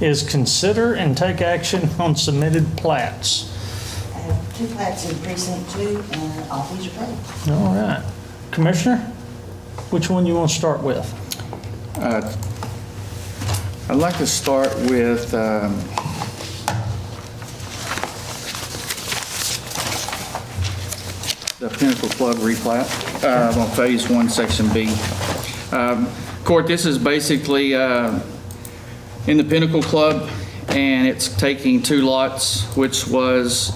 is consider and take action on submitted plats. I have 2 plats in precinct 2, and all these are paid. All right. Commissioner, which one you want to start with? I'd like to start with the Pinnacle Club replat on Phase 1, Section B. Court, this is basically in the Pinnacle Club, and it's taking 2 lots, which was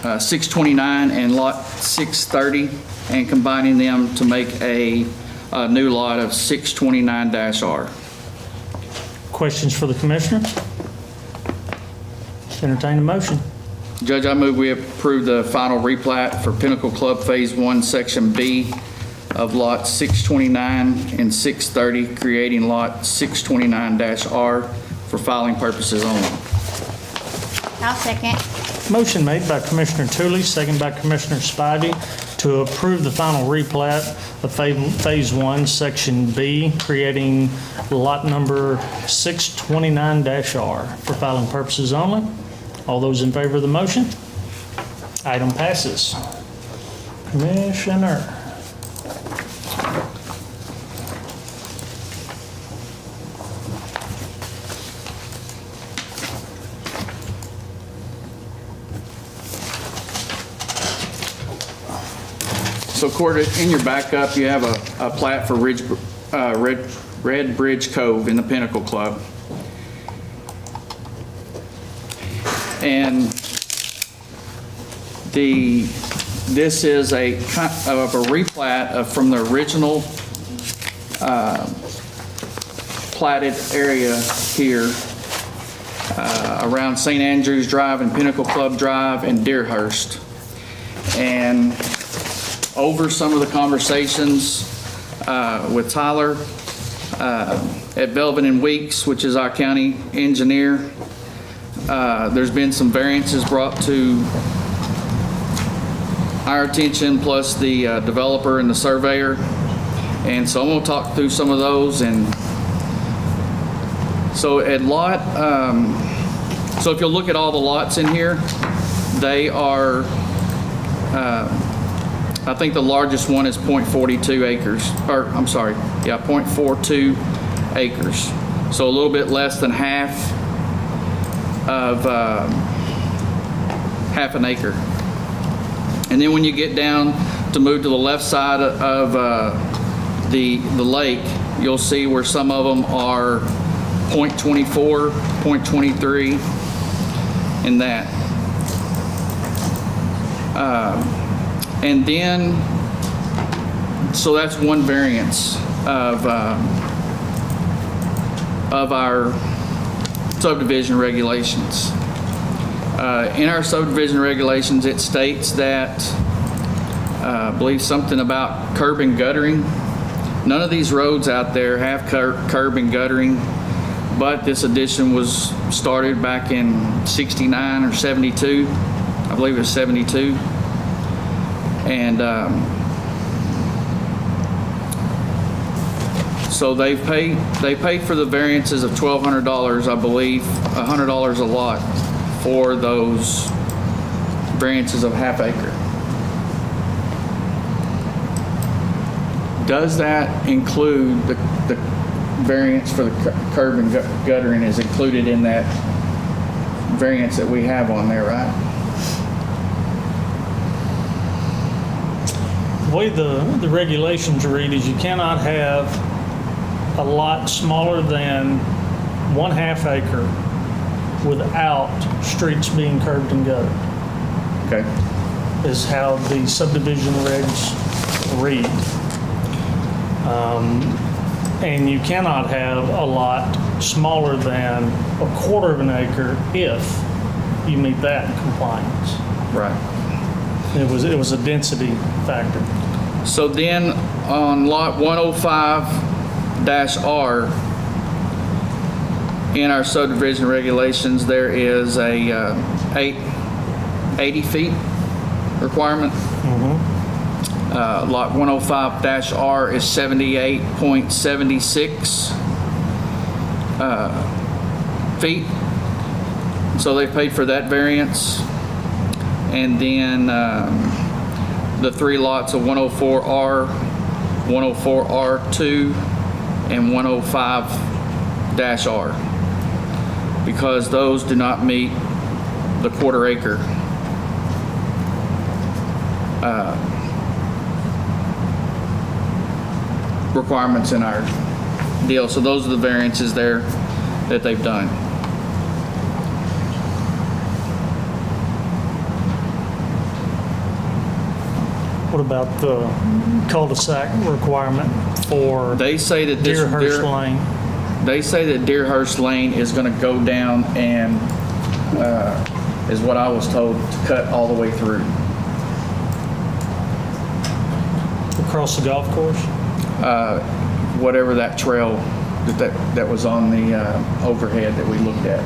629 and lot 630, and combining them to make a new lot of 629-R. Questions for the commissioner? Entertain a motion. Judge, I move we approve the final replat for Pinnacle Club Phase 1, Section B of Lot 629 and 630, creating Lot 629-R for filing purposes only. I'll second. Motion made by Commissioner Tootley, second by Commissioner Spivey, to approve the final replat of Phase 1, Section B, creating lot number 629-R for filing purposes only. All those in favor of the motion? Item passes. Commissioner. So, Court, in your backup, you have a plat for Red Bridge Cove in the Pinnacle Club. And this is a replat from the original platted area here around St. Andrews Drive and Pinnacle Club Drive and Deerhurst. And over some of the conversations with Tyler at Belvin and Weeks, which is our county engineer, there's been some variances brought to our attention, plus the developer and the surveyor. And so I'm going to talk through some of those. And so at lot, so if you'll look at all the lots in here, they are, I think the largest one is 0.42 acres, or I'm sorry, yeah, 0.42 acres. So a little bit less than half of half an acre. And then when you get down to move to the left side of the lake, you'll see where some of them are 0.24, 0.23, and that. And then, so that's one variance of our subdivision regulations. In our subdivision regulations, it states that, I believe something about curb and guttering. None of these roads out there have curb and guttering, but this addition was started back in 69 or 72. I believe it was 72. And so they paid for the variances of $1,200, I believe, $100 a lot for those variances of half acre. Does that include the variance for the curb and guttering is included in that variance that we have on there, right? The way the regulations read is you cannot have a lot smaller than 1/2 acre without streets being curbed and gutted, Okay. is how the subdivision regs read. And you cannot have a lot smaller than 1/4 of an acre if you meet that compliance. Right. It was a density factor. So then on lot 105-R, in our subdivision regulations, there is a 80 feet requirement. Lot 105-R is 78.76 feet. So they paid for that variance. And then the 3 lots of 104R, 104R2, and 105-R, because those do not meet the 1/4 acre requirements in our deal. So those are the variances there that they've done. What about the cul-de-sac requirement for They say that this Deerhurst Lane? They say that Deerhurst Lane is going to go down and is what I was told to cut all the way through. Across the golf course? Whatever that trail that was on the overhead that we looked at.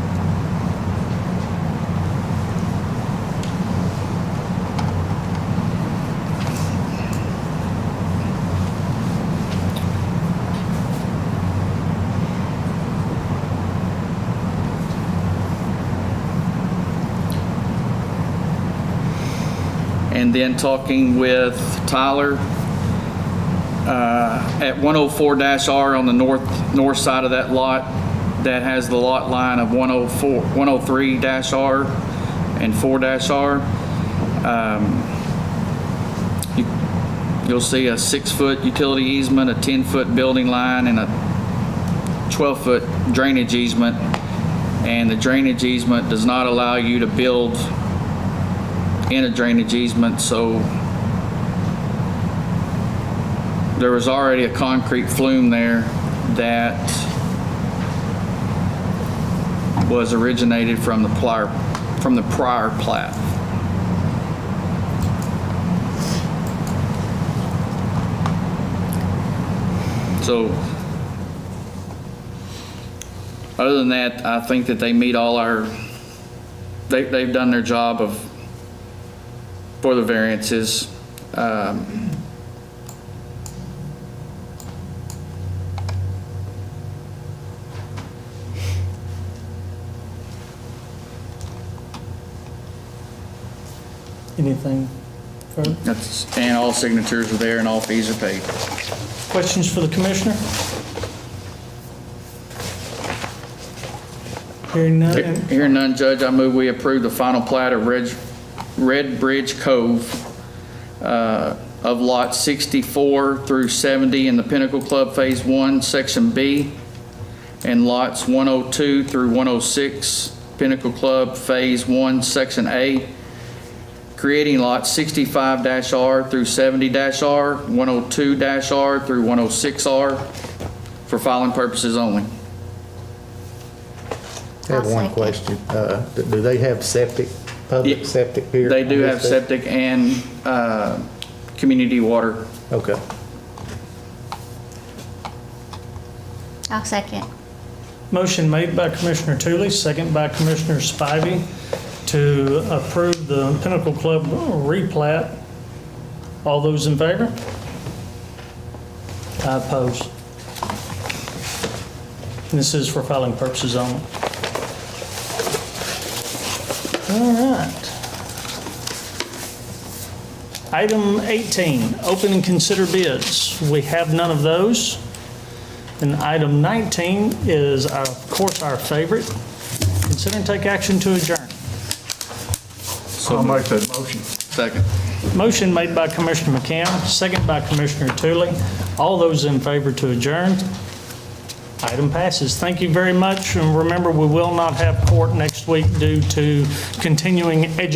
And then talking with Tyler at 104-R on the north side of that lot, that has the lot line of 103-R and 4-R. You'll see a 6-foot utility easement, a 10-foot building line, and a 12-foot drainage easement. And the drainage easement does not allow you to build in a drainage easement, so there was already a concrete flume there that was originated from the prior plat. So other than that, I think that they meet all our, they've done their job for the variances. Anything further? And all signatures are there and all fees are paid. Questions for the commissioner? Hearing none. Hearing none, Judge, I move we approve the final plat of Red Bridge Cove of lots 64 through 70 in the Pinnacle Club Phase 1, Section B, and lots 102 through 106, Pinnacle Club Phase 1, Section A, creating lots 65-R through 70-R, 102-R through 106-R for filing purposes only. I have one question. Do they have septic, public septic here? They do have septic and community water. Okay. I'll second. Motion made by Commissioner Tooley, second by Commissioner Spivey to approve the Pinnacle Club replat. All those in favor? I oppose. This is for filing purposes only. All right. Item 18, open and consider bids. We have none of those. And item 19 is, of course, our favorite. Consider and take action to adjourn. I'll make that motion. Second. Motion made by Commissioner McCam, second by Commissioner Tooley. All those in favor to adjourn? Item passes. Thank you very much, and remember, we will not have court next week due to continuing education